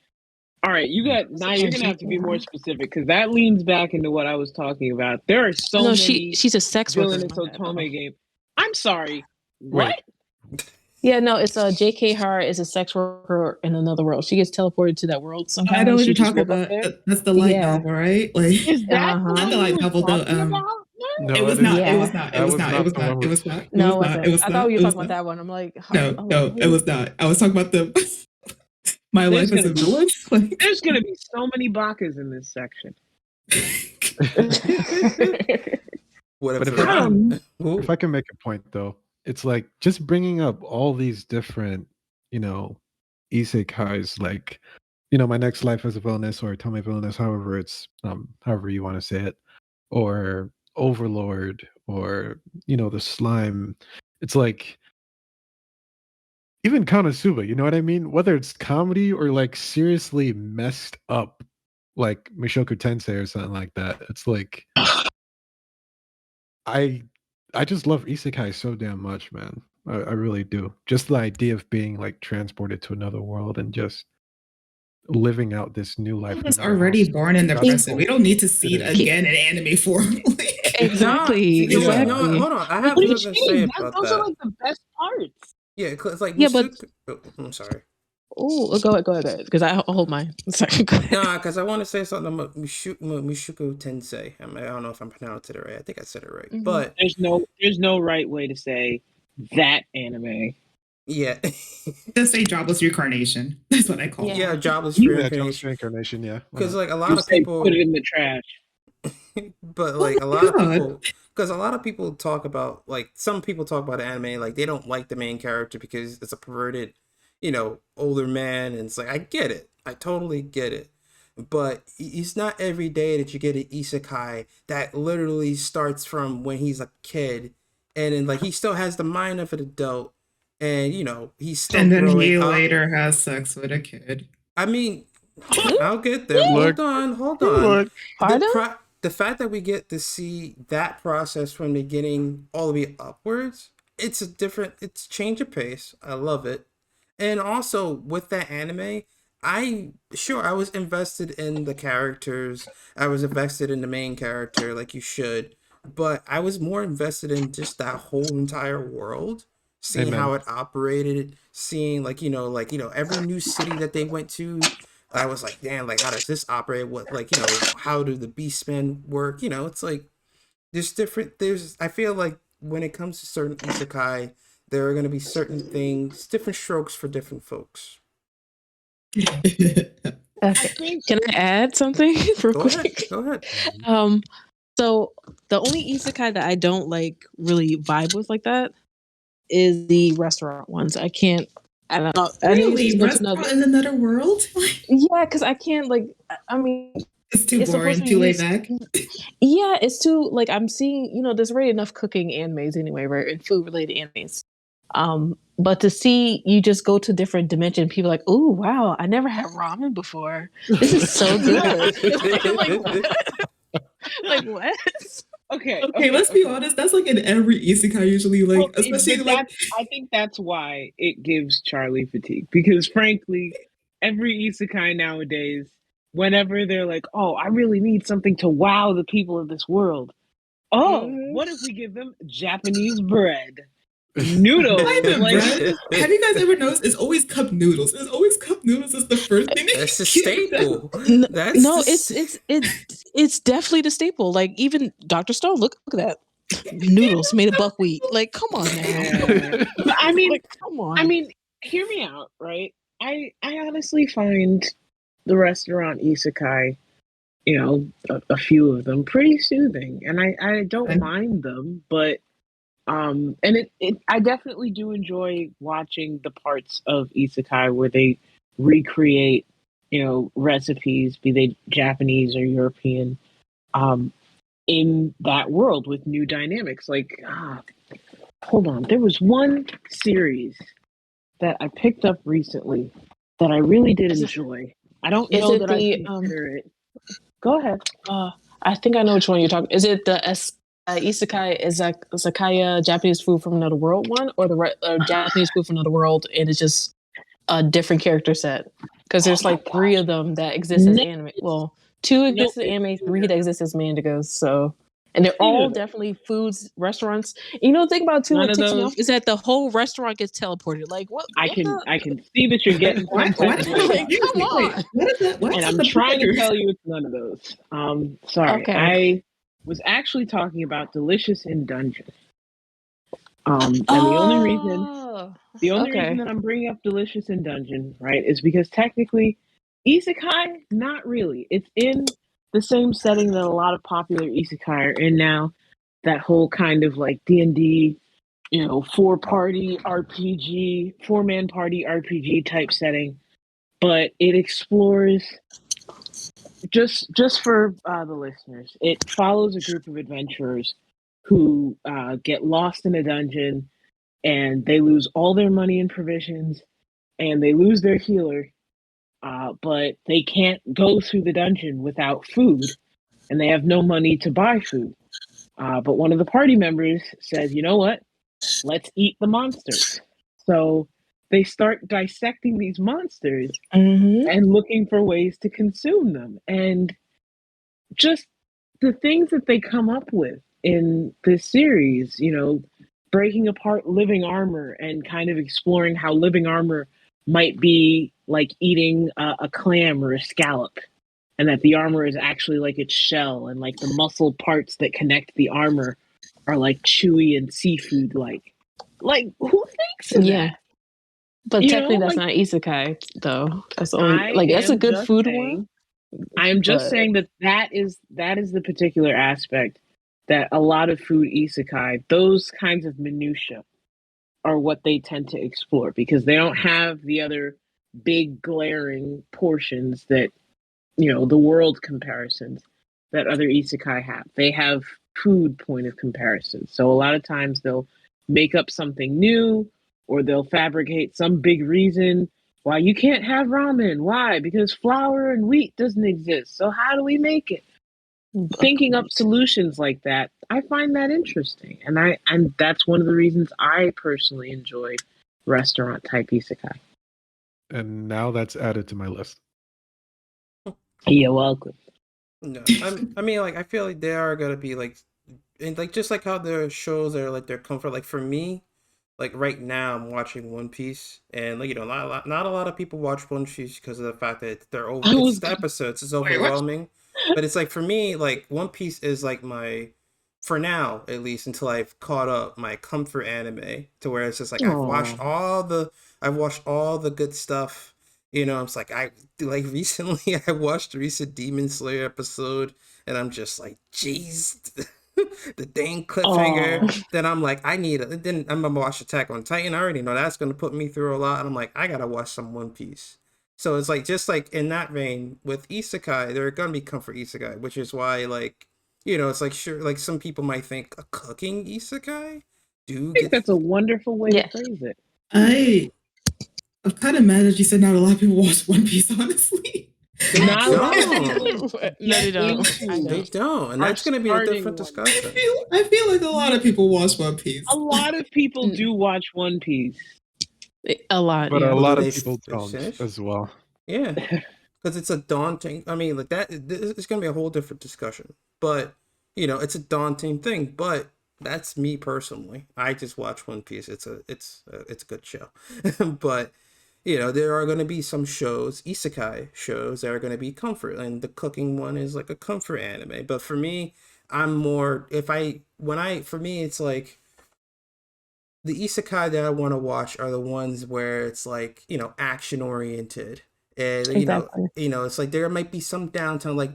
B: All right, now you're gonna have to be more specific because that leans back into what I was talking about. There are so
E: no,
B: many
E: she's a sex worker.
B: villainous Otome game. I'm sorry. What?
E: Yeah, no, it's J.K. Harrow is a sex worker in another world. She gets teleported to that world somehow.
D: I know
E: and
D: what
E: she
D: you're
E: just
D: talking
E: woke up
D: about.
E: there.
D: That's the light
E: Yeah.
D: novel, right? Like
B: Is that
E: Uh-huh.
B: what
D: Not the
B: you
D: light
B: were
D: novel, though.
B: talking about?
C: No,
D: it was
C: it
D: not.
C: is-
D: It was not. It
C: that
D: was
C: was
D: not.
C: not
D: It was
C: the
D: not.
C: one
D: It
C: with-
D: was not.
E: No,
D: It
E: it
D: was not.
E: wasn't.
D: It was
E: I
D: not.
E: thought you
D: It
E: were
D: was
E: talking about
D: not.
E: that one. I'm like,
D: No, it was not. I was talking about my
B: There's
D: life as a
B: gonna be-
D: villain. Like,
B: There's gonna be so many Bakas in this section.
A: What
C: But
A: if
C: if I can make a point though, it's like just bringing up all these different, isekais, like, my next life as a villainess or tell me villainess, however it's however you want to say it, or Overlord, or the slime. It's like even Konosuba, you know what I mean? Whether it's comedy or like seriously messed up, like Mushoku Tensei or something like that. It's like I I just love isekai so damn much, man. I really do. Just the idea of being like transported to another world and just living out this new life.
D: I was
C: no matter how
D: already born in the
C: stressful
D: present. We don't need to see
C: it
D: it
C: is.
D: again in anime form.
E: Exactly.
A: You know what? No,
E: Exactly.
A: hold on. I have
B: What are you
A: something to say
B: saying?
A: about
B: Those are
A: that.
B: like the best parts.
A: Yeah, it's like
E: Yeah, but
A: I'm sorry.
E: oh, go ahead, because I'll hold mine. Sorry. Go ahead.
A: Nah, because I want to say something about Mushoku Tensei. I don't know if I'm pronouncing it right. I think I said it right.
E: Mhm.
A: But
B: There's no right way to say that anime.
A: yeah.
D: Just say jobless reincarnation. That's what I call it.
A: Yeah, jobless
C: Yeah,
A: reincarnation.
C: Jobless Reincarnation, yeah. Why
A: Because
C: not?
A: like a lot
B: You
A: of
B: say
A: people,
B: put it in the trash.
A: but
D: Oh
A: like
D: my
A: a lot of
D: God.
A: people, because a lot of people talk about, like, some people talk about anime like they don't like the main character because it's a perverted, older man, and it's like, I get it, I totally get it, but it's not every day that you get an isekai that literally starts from when he's a kid, and then like he still has the mind of an adult, and he's still
D: And then
A: growing
D: he
A: up.
D: later has sex with a kid.
A: I mean, I'll get there.
C: Look,
A: Hold on.
C: Look,
E: Pardon?
A: The fact that we get to see that process from the beginning all the way upwards, it's change of pace. I love it. And also with that anime, I was invested in the characters. I was invested in the main character like you should, but I was more invested in just that whole entire world, seeing
C: Amen.
A: how it operated, seeing every new city that they went to. I was like, damn, like, how does this operate? What, like, how do the beastmen work? It's like I feel like when it comes to certain isekai, there are going to be certain things, different strokes for different folks.
E: Okay. Can I add something real quick?
A: Go ahead.
E: So the only isekai that I don't like really vibe with like that is the restaurant ones. I can't. I don't know. I know
D: Really? Restaurant in another world?
E: Yeah, because I can't like. I mean,
D: It's too
E: it's supposed
D: boring,
E: to be
D: too laid back.
E: Yeah, it's too like I'm seeing. There's already enough cooking animes anyway, right? And food related animes. But to see you just go to different dimension, people are like, oh wow, I never had ramen before. This is so good. like what? Like what?
B: Okay,
D: let's be honest. That's like in every isekai usually, like,
B: Well,
D: especially
B: but
D: like.
B: I think that's why it gives Charlie fatigue, because frankly, every isekai nowadays, whenever they're like, "Oh, I really need something to wow the people of this world," what if we give them Japanese bread, noodles?
D: Not even
B: Like,
D: bread. Have you guys ever noticed? It's always cup noodles. It's always cup noodles. Is the first thing.
A: That's a staple.
E: It's definitely the staple. Like even Dr. Stone, look at that. Noodles made of buckwheat. Like, come on now.
B: yeah. But I mean,
E: Like, come on.
B: I mean, hear me out, right? I honestly find the restaurant isekai, a few of them pretty soothing, and I don't mind them, but and I definitely do enjoy watching the parts of isekai where they recreate, recipes, be they Japanese or European, in that world with new dynamics. Like, hold on, there was one series that I picked up recently that I really did enjoy. I don't know that I consider it. Go ahead.
E: I think I know which one you're talking. Is it the Isekai Izakaya Japanese food from another world one, or the Japanese food from another world, and it's just a different character set? Because there's like 3 of them that exist as anime. Well, 2 exist as anime, 3 that exist as mangas. So, and they're all definitely foods, restaurants. And the thing about 2 that ticks me off is that the whole restaurant gets teleported. Like what?
B: I can see that you're getting.
D: Why
E: come on.
D: What is that?
B: And I'm trying to tell you it's none of those. Sorry.
E: Okay.
B: I was actually talking about Delicious in Dungeon. And the only reason that I'm bringing up Delicious in Dungeon, right, is because technically, isekai, not really. It's in the same setting that a lot of popular isekai are in now. That whole kind of like D&D, four-man party RPG type setting, but it explores just for the listeners. It follows a group of adventurers who get lost in a dungeon, and they lose all their money and provisions, and they lose their healer, but they can't go through the dungeon without food, and they have no money to buy food. But one of the party members says, you know what? Let's eat the monsters. So they start dissecting these monsters and looking for ways to consume them. And just the things that they come up with in this series, breaking apart living armor and kind of exploring how living armor might be like eating a clam or a scallop. And that the armor is actually like its shell, and like the muscle parts that connect the armor are like chewy and seafood like. Like, who thinks of that?
E: But technically that's not isekai though. That's only that's a good food one.
B: I am just saying that is the particular aspect that a lot of food isekai, those kinds of minutia, are what they tend to explore, because they don't have the other big glaring portions that the world comparisons that other isekai have. They have food point of comparison. So a lot of times they'll make up something new, or they'll fabricate some big reason why you can't have ramen. Why? Because flour and wheat doesn't exist. So how do we make it? Thinking up solutions like that, I find that interesting. And that's one of the reasons I personally enjoy restaurant type isekai.
C: And now that's added to my list.
B: You're welcome.
A: No, I mean, like, I feel like they are gonna be like, and like just like how their shows are like their comfort. Like for me, like right now, I'm watching One Piece, and like not a lot of people watch One Piece because of the fact that they're over the episodes is overwhelming. But it's like for me, like One Piece is like my, for now at least until I've caught up, my comfort anime, to where it's just like I've watched all the good stuff. It's like recently I watched the recent Demon Slayer episode, and I'm just like, jeez, the dang cliffhanger. Then I'm like, then I'm gonna watch Attack on Titan. I already know that's gonna put me through a lot, and I'm like, I gotta watch some One Piece. So it's like, just like in that vein with isekai, there are gonna be comfort isekai, which is why, like, it's like, sure, like some people might think a cooking isekai.
B: I think that's a wonderful way to phrase
D: it. I'm kind of mad that you said not a lot of people watch One Piece, honestly.
B: Not a lot of
E: people. No, they don't.
A: They don't. And that's going to be a different discussion.
D: I feel like a lot of people watch One Piece.
B: A lot of people do watch One Piece.
E: A lot.
C: But a lot of people don't as well.
A: Yeah. Because it's a daunting, I mean, like that, it's going to be a whole different discussion. But, it's a daunting thing. But that's me personally. I just watch One Piece. It's a good show. But there are going to be some shows, isekai shows, that are going to be comfort, and the cooking one is like a comfort anime. But for me, I'm more, for me, it's like the isekai that I want to watch are the ones where it's like, action oriented, and it's like there might be some downtime, like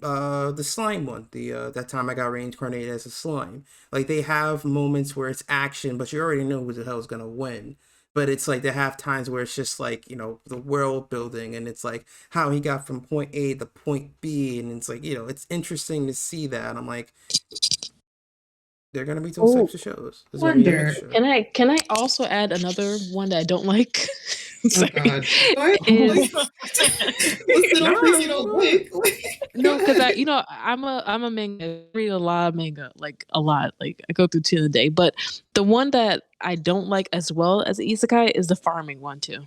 A: the slime one, that time I got reincarnated as a slime. Like they have moments where it's action, but you already know who the hell is going to win. But it's like they have times where it's just like, the world building, and it's like how he got from point A to point B. And it's like, it's interesting to see that. And I'm like, they're going to be those types of shows.
E: Can I also add another one that I don't like?
D: Oh God.
E: No, because I'm a manga. I read a lot of manga, like a lot. Like I go through 2 a day. But the one that I don't like as well as isekai is the farming one too.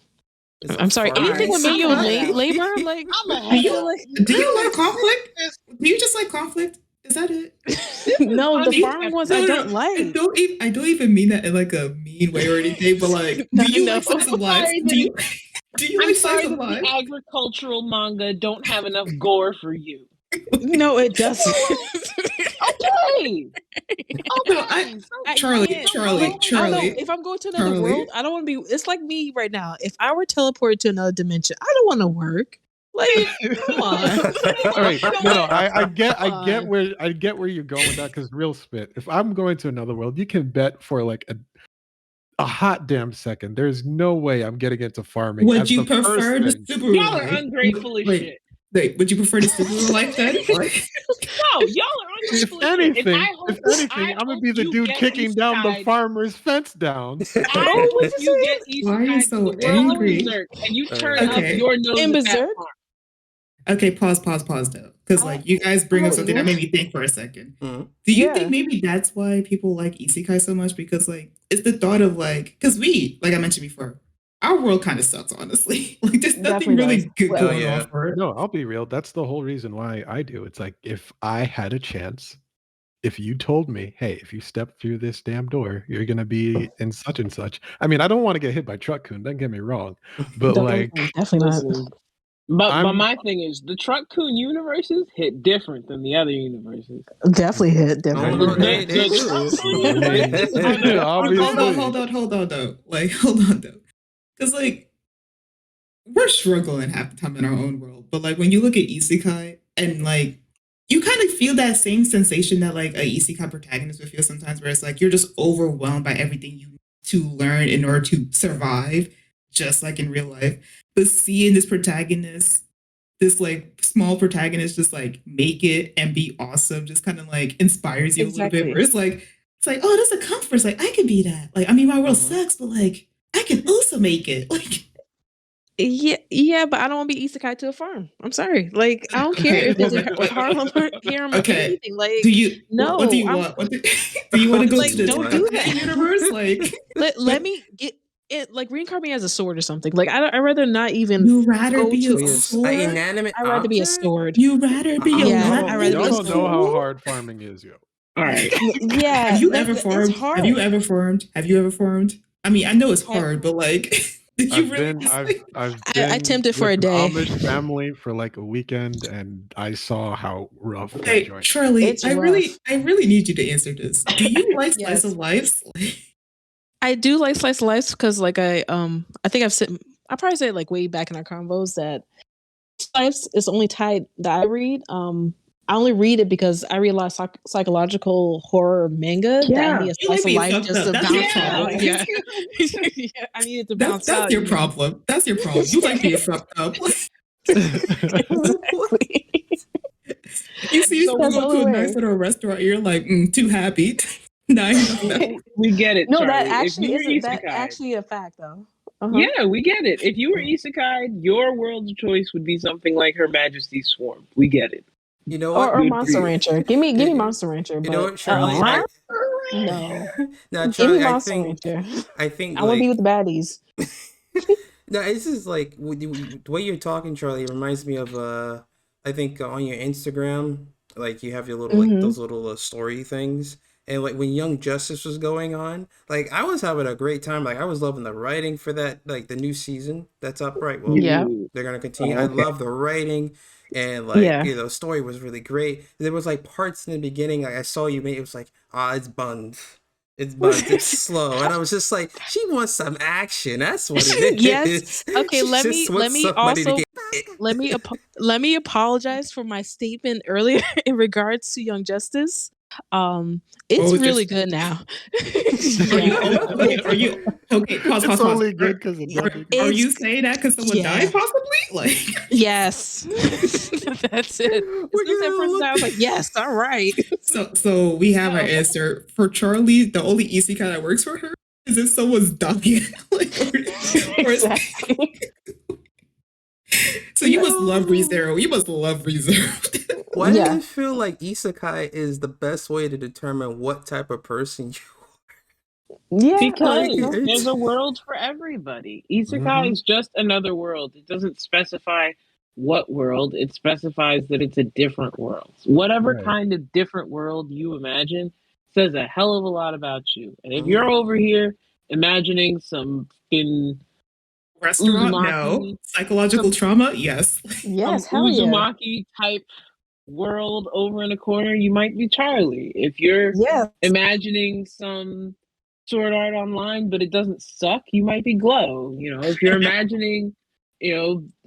E: I'm sorry. Anything with manual labor, like
D: do you like conflict? Do you just like conflict? Is that it?
E: No, the farming ones I don't like.
D: I don't even mean that in like a mean way or anything, but like, do you like slice of life? Do you like slice of life?
B: The agricultural manga don't have enough gore for you.
E: No, it doesn't.
B: Okay.
D: Charlie.
E: If I'm going to another world, I don't want to be. It's like me right now. If I were teleported to another dimension, I don't want to work. Like, come on.
C: All right, no, I get where you're going with that, because real spit. If I'm going to another world, you can bet for like a hot damn second. There's no way I'm getting into farming.
D: Would
C: as
D: you
C: the first
D: prefer the
C: thing.
D: Subaru?
F: Y'all are
D: life?
F: ungrateful as
D: Wait,
F: shit.
D: Wait, would you prefer the Subaru life then?
F: No, y'all are
C: If
F: ungrateful as shit.
C: anything, I'm gonna be the dude kicking down the farmer's fence down.
F: I hope you get
D: Why are you
F: Isekai
D: so
F: to the world of
D: angry?
F: Berserk and you turn
D: Okay.
F: up your nose
E: In
F: at that
E: Berserk?
F: farm.
D: Okay, pause though, because like you guys bring up something that made me think for a second.
A: Mhm.
D: Do you
E: Yeah.
D: think maybe that's why people like isekai so much? Because like it's the thought of like, because we, like I mentioned before, our world kind of sucks, honestly. Like there's nothing
E: Definitely
D: really
E: does.
D: good
E: Well,
D: going
A: yeah.
D: on for it.
C: No, I'll be real. That's the whole reason why I do. It's like, if I had a chance, if you told me, hey, if you step through this damn door, you're gonna be in such and such. I mean, I don't want to get hit by Truck-kun, don't get me wrong. But like,
E: definitely not.
F: Listen, but
C: I'm-
F: my thing is the Truck-kun universes hit different than the other universes.
E: Definitely hit.
A: No,
E: Definitely.
A: no,
E: hit.
A: they do.
C: Obviously.
D: Hold on though. Like hold on though, because like we're struggling half the time in our own world. But like when you look at isekai and like you kind of feel that same sensation that like a isekai protagonist would feel sometimes, where it's like you're just overwhelmed by everything you need to learn in order to survive, just like in real life. But seeing this protagonist, this like small protagonist, just like make it and be awesome, just kind of like inspires you a little bit.
E: Exactly.
D: Where it's like, oh, that's a comfort. It's like I can be that. Like I mean, my world
A: Mhm.
D: sucks, but like I can also make it. Like
E: Yeah, but I don't want to be isekai to a farm. I'm sorry. Like, I don't care if there's a Harlem or Harem or
D: Okay.
E: anything. Like,
D: do you?
E: no,
D: What do you
E: I'm-
D: want? Do you want to go
E: Like,
D: to the
E: don't do
D: Takashi
E: that.
D: universe? Like
E: let me get it. Like, reincarnate me as a sword or something. Like, I'd rather not even.
D: you rather
E: Go
D: be
E: to
D: a
A: An
D: sword?
A: inanimate
E: I'd rather be a
A: object?
E: sword.
D: You rather be a
E: Yeah,
D: weapon?
E: I'd rather be
C: Y'all
E: a
C: don't know how
E: sword.
C: hard farming is, yo.
F: All right.
E: Yeah.
D: Have you
E: that-
D: ever
E: it's
D: farmed?
E: hard.
D: Have you ever farmed? Have you ever farmed? I mean, I know it's hard, but like, did you
C: I've
D: really?
C: been,
D: just,
C: I've,
D: like-
C: I've
E: I
C: been
E: attempted for
C: with
E: a
C: an
E: day.
C: Amish family for like a weekend, and I saw how rough that
D: Hey,
C: joint.
D: Charlie,
E: It's
D: I really need you to answer this. Do you like
E: Yes.
D: slice of life?
E: I do like slice of life because, like, I think I probably said like way back in our convos that slice is the only type that I read. I only read it because I read a lot of psychological horror manga that I need a
D: You
E: slice
D: like
E: of
D: being
E: life
D: fucked
E: just
D: up.
E: to
D: That's
E: bounce
D: your
E: out.
D: problem.
E: Yeah. Yeah, I needed to bounce
D: That's
E: out.
D: your
E: you know?
D: problem. That's your problem. You like being fucked up.
E: Exactly.
D: You see,
F: So
D: you
E: that's
D: go
E: the
D: to a
E: only
D: nice
E: way.
D: little restaurant, you're like, too happy. Now you know.
F: We get it,
E: No,
F: Charlie.
E: that
F: If
E: actually
F: you were
E: isn't that
F: isekai,
E: actually a fact though. Uh-huh.
F: yeah, we get it. If you were isekai, your world's choice would be something like Her Majesty's Swarm. We get it.
A: You know what?
E: Or
F: Good
E: Monster
F: grief.
E: Rancher. Give me
A: You-
E: Monster Rancher.
A: You
E: But,
A: know what, Charlie?
E: no.
A: No,
E: Give me
A: Charlie.
E: Monster Rancher.
A: I think
E: I want to be
A: like
E: with the baddies.
A: no, this is like the way you're talking, Charlie. It reminds me of I think on your Instagram, like you have your little like
E: Mhm.
A: those little story things, and like when Young Justice was going on, like I was having a great time. Like I was loving the writing for that, like the new season that's up. Right, well,
E: Yeah.
A: they're gonna continue.
F: Oh, okay.
A: I love the writing, and like
E: Yeah.
A: you know, the story was really great. There was like parts in the beginning, like I saw you made it was like it's buns. It's buns. It's slow, and I was just like, she wants some action. That's what it is.
E: Yes. Okay,
A: She
E: let
A: just
E: me
A: wants somebody to
E: also
A: get-
E: let me apologize for my statement earlier in regards to Young Justice. It's
D: What was your
E: really good now.
D: Are you okay? Pause.
C: It's only good because of
D: Are,
C: Debbie.
D: are
E: It's-
D: you saying that because someone
E: yeah.
D: died, possibly? Like,
E: Yes. That's it. As soon as that person died, I was like, yes, all right.
D: so we have our answer for Charlie. The only isekai that works for her is if someone's dying. Like, or
E: Exactly.
D: so you must love ReZero. You must love ReZero.
A: Why
E: Yeah.
A: do you feel like isekai is the best way to determine what type of person you
E: Yeah.
F: Because
A: Like,
F: there's a world for everybody. Isekai
C: Mhm.
F: is just another world. It doesn't specify what world. It specifies that it's a different world. Whatever
C: Right.
F: kind of different world you imagine says a hell of a lot about you. And if
A: Mhm.
F: you're over here imagining some fucking
D: Restaurant? No.
F: Uzumaki.
D: Psychological trauma? Yes.
E: Yes, hell yeah.
F: Uzumaki type world over in the corner, you might be Charlie. If you're
E: Yeah.
F: imagining some Sword Art Online, but it doesn't suck, you might be Glow. You know, if you're imagining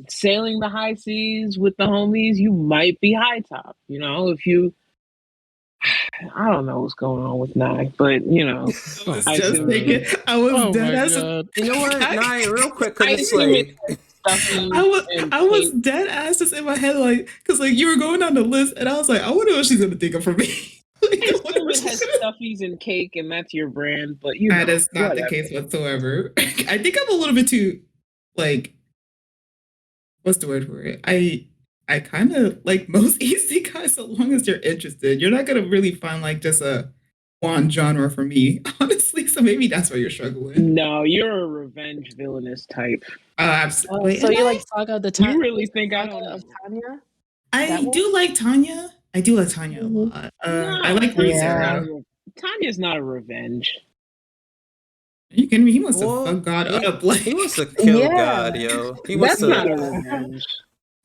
F: sailing the high seas with the homies, you might be high top. If you, I don't know what's going on with Nye, but
D: I was just thinking, I was dead ass.
A: You know what, Nye, real quick, because it's
F: like
D: I was dead ass just in my head, like, because like you were going down the list, and I was like, I wonder what she's gonna think of for me.
F: It has stuffies and cake, and that's your brand, but
D: that is not the case whatsoever. I think I'm a little bit too, like, what's the word for it? I kind of like most isekai, so long as you're interested. You're not gonna really find like just a one genre for me, honestly. So maybe that's why you're struggling.
F: No, you're a revenge villainous type.
D: Absolutely.
E: So you like Saga of the Tanya?
F: You really think I don't know?
E: Tanya?
D: I do like Tanya. I do like Tanya a lot. I like ReZero.
F: Tanya's not a revenge.
D: Are you kidding me? He wants to fuck God up. Like,
A: he wants to kill God, yo.
F: That's not a revenge.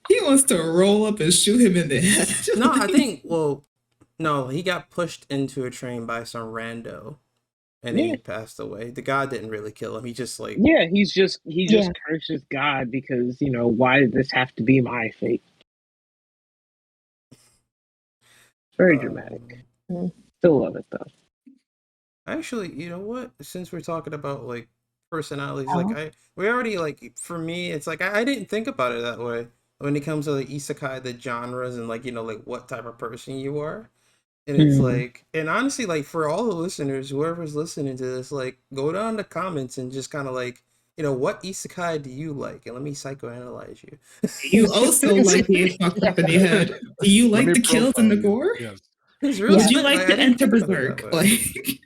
D: He wants to roll up and shoot him in the head.
A: No, I think, no, he got pushed into a train by some rando. And he passed away. The God didn't really kill him. He just like...
F: Yeah, he just curses God because, why did this have to be my fate? Very dramatic. Still love it, though.
A: Actually, you know what? Since we're talking about, like, personalities, we already, like, for me, it's like, I didn't think about it that way. When it comes to the isekai, the genres, and, like, like, what type of person you are. And it's like, and honestly, like, for all the listeners, whoever's listening to this, like, go down the comments and just kind of, like, what isekai do you like? And let me psychoanalyze you.
D: You also like being fucked up in the head. Do you like the kills and the gore?
C: Yes.
D: Would you like to enter Berserk? Like,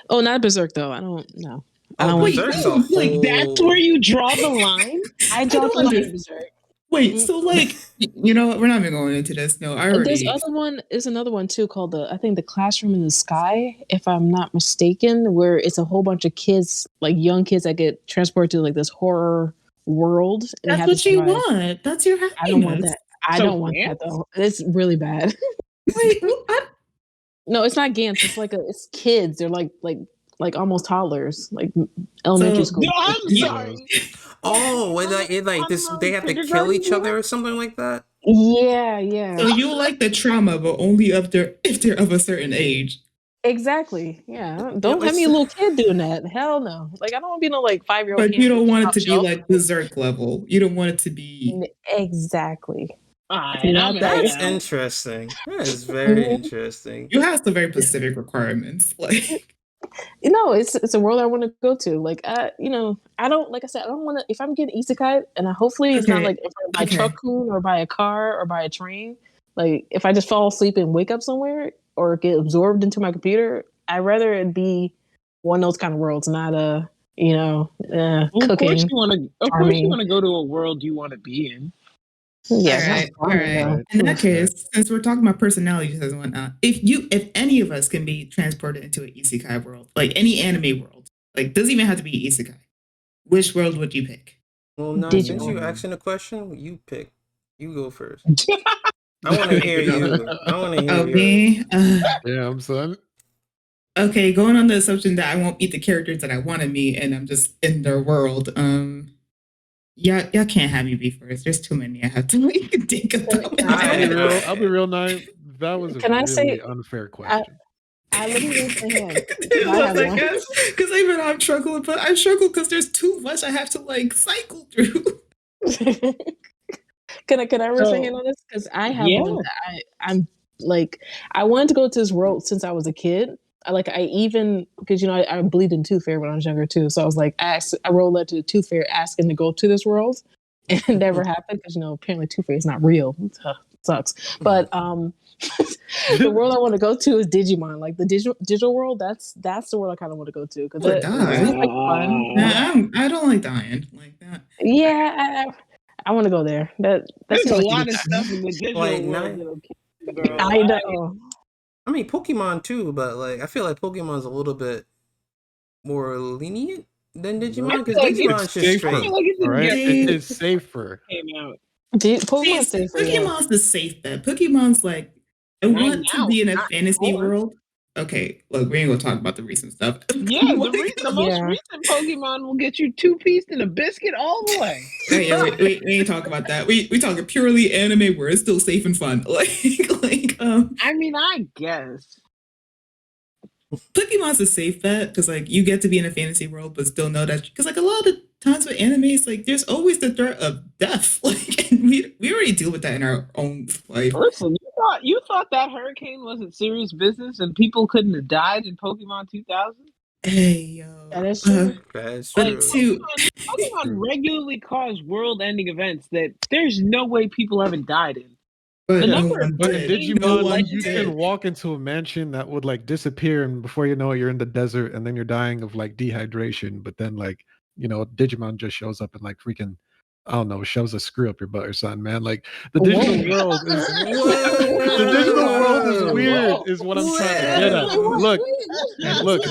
E: oh, not Berserk though. I don't know.
F: Like that's where you draw the line.
E: I draw the line in Berserk.
D: Wait, so like, we're not even going into this. No,
E: There's another one too called I think the Classroom in the Sky, if I'm not mistaken, where it's a whole bunch of kids, like young kids that get transported to like this horror world.
D: That's what you want. That's your happiness.
E: I don't want that. I don't want that though. It's really bad.
D: Wait,
E: no, it's not Gantz. It's like it's kids. They're like almost toddlers, like elementary school.
F: No, I'm sorry.
A: Oh, when they have to kill each other or something like that?
E: Yeah.
D: So you like the trauma, but only if they're of a certain age.
E: Exactly. Yeah. Don't have me a little kid doing that. Hell no. Like I don't want to be no like 5-year-old.
D: But you don't want it to be like Berserk level. You don't want it to be
E: exactly.
A: That's interesting. That is very interesting.
D: You have some very specific requirements, like.
E: It's a world I want to go to. Like, I don't, like I said, I don't want to, if I'm getting isekai, and hopefully it's not like by truck-kun or by a car or by a train. Like, if I just fall asleep and wake up somewhere or get absorbed into my computer, I'd rather it be one of those kind of worlds, not cooking.
F: Of course you want to go to a world you want to be in.
E: Yeah.
D: All right. In that case, since we're talking about personalities and whatnot, if any of us can be transported into an isekai world, like any anime world, like doesn't even have to be isekai, which world would you pick?
A: Well, now since you asking a question, you pick. You go first. I want to hear you. I want to hear
D: you.
C: Damn, son.
D: Okay, going on the assumption that I won't meet the characters that I want to meet, and I'm just in their world. Y'all can't have me be first. There's too many I have to think about.
C: I'll be real nice. That was a really unfair question.
E: Let me raise my hand.
D: Because even I'm struggling, but I struggle because there's too much I have to like cycle through.
E: Can I raise my hand on this? Because I have one that I'm like, I wanted to go to this world since I was a kid. Because I bleed in Tooth Fairy when I was younger too. So I was like, I rolled up to the Tooth Fairy asking to go to this world, and it never happened because apparently Tooth Fairy is not real. It sucks. But the world I want to go to is Digimon, like the digital world. That's the world I kind of want to go to because it's like fun.
D: I don't like dying like that.
E: Yeah, I want to go there. There's
F: a lot of stuff in the digital world.
E: I know.
A: I mean, Pokemon too, but like I feel like Pokemon's a little bit more lenient than Digimon because Digimon's just straight.
C: It's safer.
E: Pokemon's safer.
D: Pokemon's the safe bet. Pokemon's like I want to be in a fantasy world okay, look, we ain't gonna talk about the recent stuff.
F: Yeah, the most recent Pokemon will get you 2-piece and a biscuit all the way.
D: Yeah, we ain't talk about that. We talking purely anime where it's still safe and fun.
F: I mean, I guess
D: Pokemon's a safe bet because like you get to be in a fantasy world, but still know that because like a lot of times with anime, it's like there's always the threat of death. Like, and we already deal with that in our own life.
F: Listen, you thought that hurricane wasn't serious business and people couldn't have died in Pokemon 2000?
D: Hey yo,
E: That is true.
A: That's
F: Like,
A: true.
F: Pokemon regularly cause world-ending events that there's no way people haven't died in.
D: but
F: The
D: no
F: number
D: one
F: of
C: But in
D: did.
C: Digimon,
D: No one
C: you
D: did.
C: can walk into a mansion that would like disappear, and before you know it, you're in the desert, and then you're dying of like dehydration. But then, like, Digimon just shows up and like freaking, I don't know, shoves a screw up your butt or something, man. Like the digital world is the digital world is weird, is what I'm trying to get at. Look,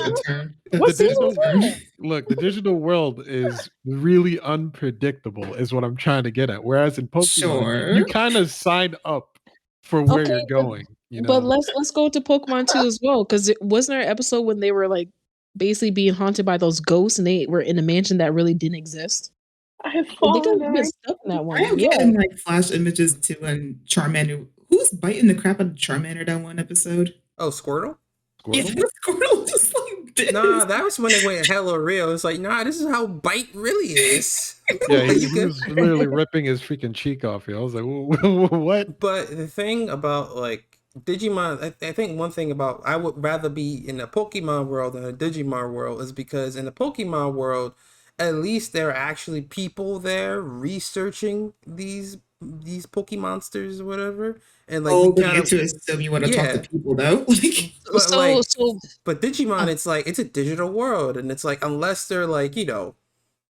E: What's
C: the digital world is really unpredictable, is what I'm trying to get at. Whereas in Pokemon,
D: Sure.
C: you kind of sign up for where
E: Okay,
C: you're going.
E: But let's go to Pokemon 2 as well, because it wasn't there an episode when they were like basically being haunted by those ghosts and they were in a mansion that really didn't exist.
F: I have
E: They
F: fallen
E: got stuck in that one.
D: I am getting like flash images to when Charmander, who's biting the crap out of Charmander that one episode.
A: Oh, Squirtle?
D: Yeah, Squirtle just like this.
A: Nah, that was when they went hella real. It's like, nah, this is how bite really is.
C: Yeah,
A: Like,
C: he
A: you could-
C: was literally ripping his freaking cheek off. I was like, what?
A: But the thing about like Digimon, I think one thing about I would rather be in a Pokemon world than a Digimon world is because in the Pokemon world, at least there are actually people there researching these Pokemonsters or whatever. And like
D: Oh,
A: we
D: get to it. So you want to
A: Yeah.
D: talk to people though? Like,
A: but Digimon, it's like it's a digital world, and it's like unless they're like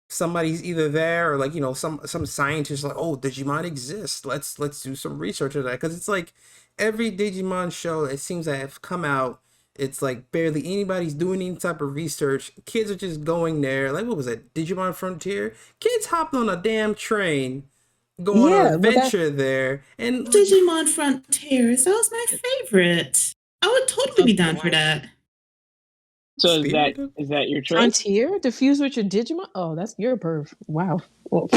A: somebody's either there or like some scientist like, oh, Digimon exists, let's do some research of that, because it's like every Digimon show it seems to have come out, it's like barely anybody's doing any type of research. Kids are just going there, like what was it, Digimon Frontier? Kids hopped on a damn train, go on an adventure there, and
D: Digimon Frontiers, that was my favorite. I would totally be down for that.
F: So is that your choice?
E: Frontier to fuse with your Digimon? Oh, that's your perv. Wow. Oh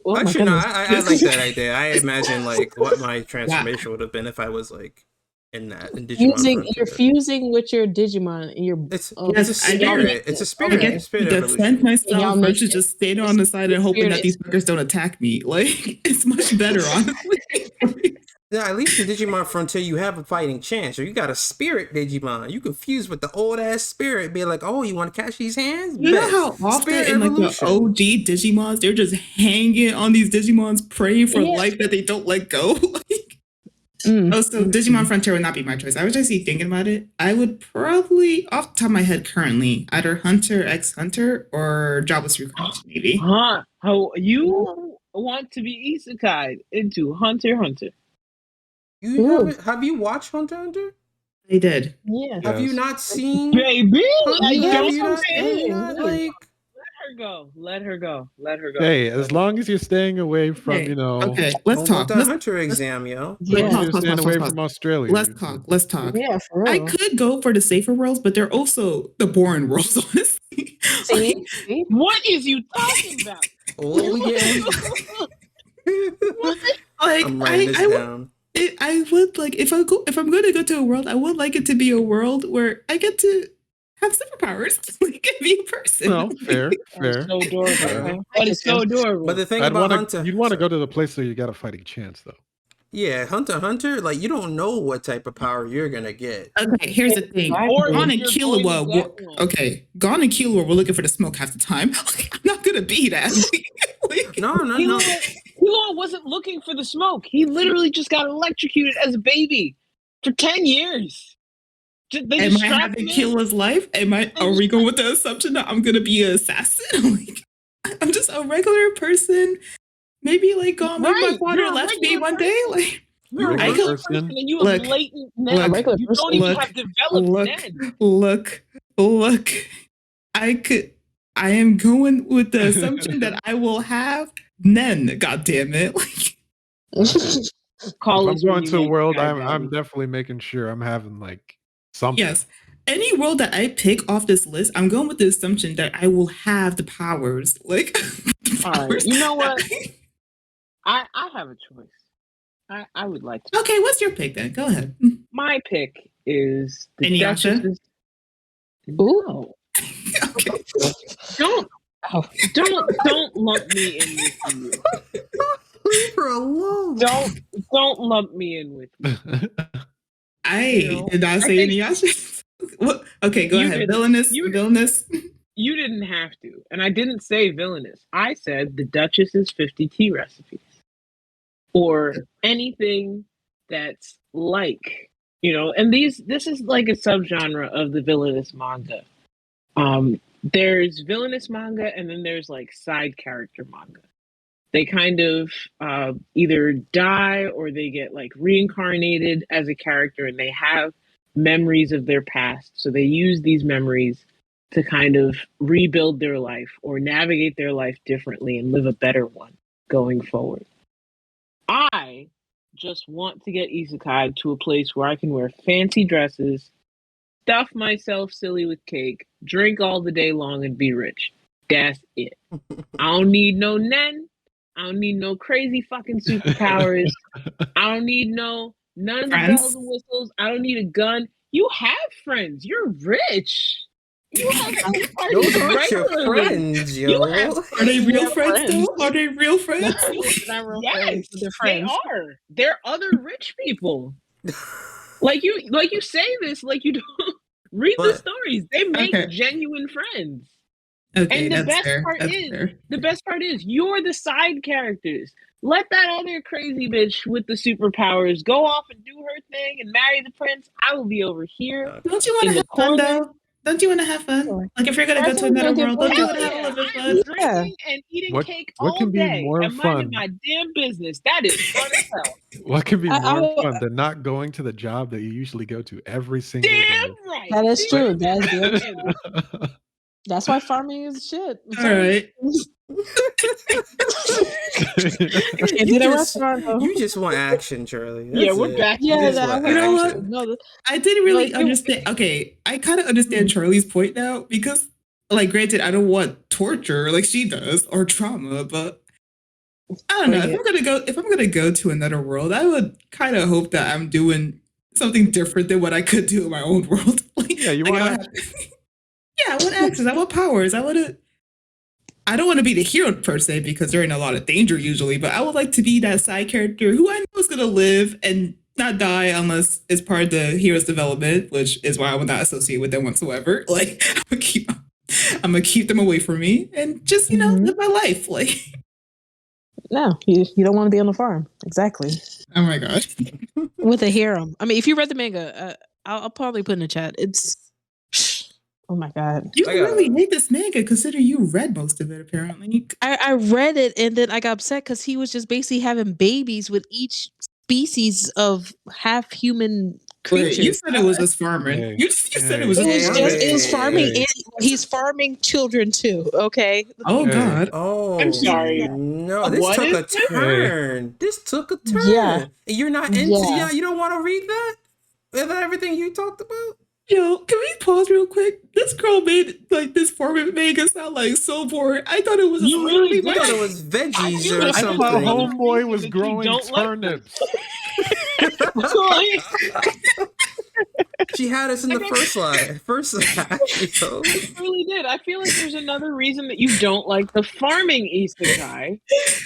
E: my
A: actually, no,
E: goodness.
A: I like that idea. I imagine like what my transformation would have been if I was like in Digimon
E: You're fusing with your Digimon.
A: It's a spirit. It's a spirit.
D: I
A: Spirit
D: defend
A: evolution.
D: myself versus just staying on the side and hoping that these fuckers don't attack me. Like, it's much better, honestly.
A: Yeah, at least in Digimon Frontier, you have a fighting chance. Or you got a spirit Digimon. You can fuse with the old ass spirit. Be like, oh, you want to catch these hands?
D: You know how often
A: Spirit
D: in like the
A: evolution.
D: OG Digimons, they're just hanging on these Digimons, praying for life that they don't let go. Oh, so Digimon Frontier would not be my choice. I was actually thinking about it. I would probably, off the top of my head currently, either Hunter x Hunter or Jobless Recruit, maybe.
F: Huh? How you want to be isekai into Hunter x Hunter?
A: Have you watched Hunter x Hunter?
D: They did.
E: Yeah.
A: Have you not seen?
F: Baby, Let her go.
C: Hey, as long as you're staying away from,
D: Okay, let's talk.
A: Hunter exam, yo.
C: you're staying away from Australia.
D: Let's talk.
E: Yeah, for real.
D: I could go for the safer worlds, but they're also the boring worlds, honestly.
E: See?
F: What is you talking about?
A: I'm writing this down.
D: I would like if I'm going to go to a world, I would like it to be a world where I get to have superpowers, like be a person.
C: No, fair.
F: So adorable. That is so adorable.
A: But the thing about Hunter,
C: you'd want to go to the place where you got a fighting chance, though.
A: Yeah, Hunter x Hunter, like you don't know what type of power you're gonna get.
D: Okay, here's the thing. Gon and Killua, Gon and Killua were looking for the smoke half the time. I'm not gonna be that.
A: No.
F: Killua wasn't looking for the smoke. He literally just got electrocuted as a baby for 10 years.
D: Am I having Killua's life? Are we going with the assumption that I'm gonna be an assassin? I'm just a regular person. Maybe like Gon with my father left me one day. Like
F: you're a regular person and you have latent Nen. You don't even have developed Nen.
D: Look. I am going with the assumption that I will have Nen. God damn it!
C: If I'm going to a world, I'm definitely making sure I'm having like something.
D: Yes. any world that I pick off this list, I'm going with the assumption that I will have the powers. Like,
F: All right, you know what? I have a choice. I would like to.
D: Okay, what's your pick then? Go ahead.
F: My pick is the
D: Inuyasha?
F: Duchess's.
E: Ooh.
F: No.
D: Okay.
F: Don't lump me in with you.
A: Leave her alone.
F: Don't lump me in with you.
D: I did not say Inuyasha. What? Okay, go
F: You
D: ahead.
F: didn't.
D: Villainous.
F: You didn't have to, and I didn't say villainous. I said the Duchess's 50 tea recipes, or anything that's like, and this is like a subgenre of the villainous manga. There's villainous manga, and then there's like side character manga. They kind of either die or they get like reincarnated as a character, and they have memories of their past. So they use these memories to kind of rebuild their life or navigate their life differently and live a better one going forward. I just want to get Isekai to a place where I can wear fancy dresses, stuff myself silly with cake, drink all the day long, and be rich. That's it. I don't need no nen. I don't need no crazy fucking superpowers. I don't need none of the bells and whistles. I don't need a gun. You have friends. You're rich. You have
A: Those aren't your friends, yo.
D: Are they real friends though? Are they real friends?
E: Not real
F: Yes,
E: friends, but they're friends.
F: they are. They're other rich people. Like you say this, like you don't read the stories. They make genuine friends.
D: Okay,
F: And the
D: that's
F: best
D: fair.
F: part
D: That's
F: is,
D: fair.
F: the best part is, you're the side characters. Let that other crazy bitch with the superpowers go off and do her thing and marry the prince. I will be over here.
D: Don't you want to
F: in
D: have
F: the
D: fun
F: corner.
D: though? Don't you want to have fun?
E: Sure.
D: Like if you're gonna go
E: That's
D: to
E: what
D: another
E: I'm
D: world, don't you want to have a
F: Yeah,
D: little bit
F: I
D: of
F: am
D: fun?
F: drinking and eating
C: What-
F: cake
C: what
F: all
C: can be
F: day
C: more
F: and minding
C: fun?
F: my damn business. That is fun as hell.
C: What could be
E: I-
C: more
E: I-
C: fun than not going to the job that you usually go to every single
F: Damn
C: day?
F: right.
E: That is
F: See?
E: true. That's damn true. That's why farming is shit.
D: All right.
E: Can't do that restaurant though.
A: You just want action, Charlie.
F: Yeah,
A: That's
F: we're
A: it.
F: back.
E: Yeah,
A: You just
E: that,
A: want
D: You know what?
A: action.
E: No,
D: I didn't really
E: Like,
D: understand. Okay, I kind of understand Charlie's point now because, like, granted, I don't want torture like she does or trauma, but I don't know.
E: Bring
D: If I'm gonna go to another world, I would kind of hope that I'm doing something different than what I could do in my own world. Like,
C: Yeah, you
D: like,
C: want
D: I would yeah, I want access. I want powers. I don't want to be the hero per se because they're in a lot of danger usually, but I would like to be that side character who I know is gonna live and not die unless it's part of the hero's development, which is why I would not associate with them whatsoever. Like I'm gonna keep them away from me and just live my life. Like
E: no, you don't want to be on the farm. Exactly.
D: oh my god.
E: With a harem. I mean, if you read the manga, I'll probably put in the chat. It's oh my god.
D: You
A: I got-
D: really hate this manga considering you read most of it apparently.
E: I read it and then I got upset because he was just basically having babies with each species of half human creatures.
D: You said it was just farming.
C: Hey.
D: You said it was
E: It was
D: just
E: just
D: farming.
E: it was farming
C: Hey.
E: and he's farming children too. Okay.
D: Oh
C: Hey.
D: god.
A: Oh,
F: I'm sorry.
A: No, this
F: What
A: took a
F: is this?
A: turn. This took a turn.
E: Yeah.
A: And you're not into
E: Yeah.
A: you don't want to read that? Is that everything you talked about?
D: Yo, can we pause real quick? This girl made like this farming manga sound like so boring. I thought it was just
F: You really
A: I
F: did.
A: thought it was veggies
F: feel
A: or
F: like
C: I
F: Something.
C: thought
A: something.
C: homeboy was
F: That you
C: growing
F: don't like
C: turnips.
A: She had us in the first line. First episode.
F: It really did. I feel like there's another reason that you don't like the farming isekai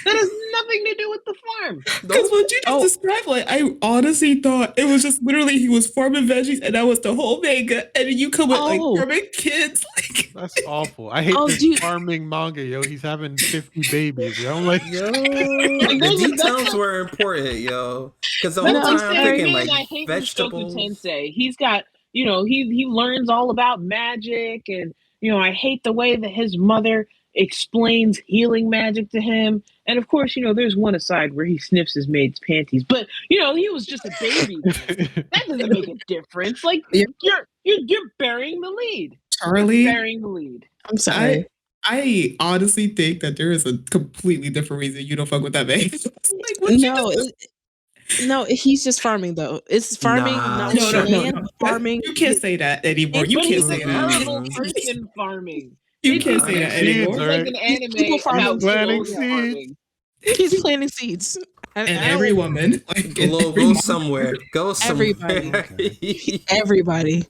F: that has nothing to do with the farm.
D: Because what you just described, like I honestly thought it was just literally he was farming veggies and that was the whole manga, and then you come with like
E: Oh.
D: farming kids. Like
C: That's awful. I hate
E: Oh,
C: this
E: dude.
C: farming manga, yo. He's having 50 babies, yo. I'm like,
A: Yo,
F: there's
A: the
F: a-
A: details were important, yo. Because the
F: That's
A: whole
F: what
A: time
F: I'm
A: I'm
F: saying.
A: thinking
F: Man, I
A: like
F: hate
A: vegetables.
F: Mushoku Tensei. He's got, he learns all about magic, and I hate the way that his mother explains healing magic to him. And of course, there's one aside where he sniffs his maid's panties, but he was just a baby. That doesn't make a difference. Like
D: Yeah.
F: you're burying the lead.
D: Charlie,
F: Burying the lead.
E: I'm sorry.
D: I honestly think that there is a completely different reason you don't fuck with that babe. Like what you
E: No,
D: just-
E: No, he's just farming though. It's farming,
A: Nah.
E: not with
D: No, no,
E: land.
D: no.
E: Farming.
D: You can't say that anymore. You
F: But
D: can't
F: he's a
D: say that.
F: terrible person farming.
D: You can't say
C: Planting
D: that
C: seeds,
D: anymore.
F: It's
C: all
F: like
C: right?
F: an
E: People
F: anime
E: farming.
F: about
C: Planting
F: slow
C: seeds.
F: farming.
E: He's planting seeds.
D: And every woman, like
A: Glow,
D: every
A: go
D: mom.
A: somewhere. Go somewhere.
E: Everybody. Everybody.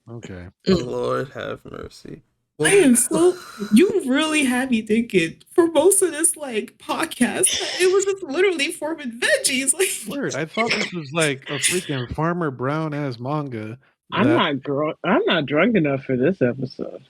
C: Okay.
A: Lord have mercy.
D: I am so. You really had me thinking for most of this like podcast. It was just literally forming veggies. Like
C: Word. I thought this was like a freaking Farmer Brown ass manga.
F: I'm not drunk enough for this episode.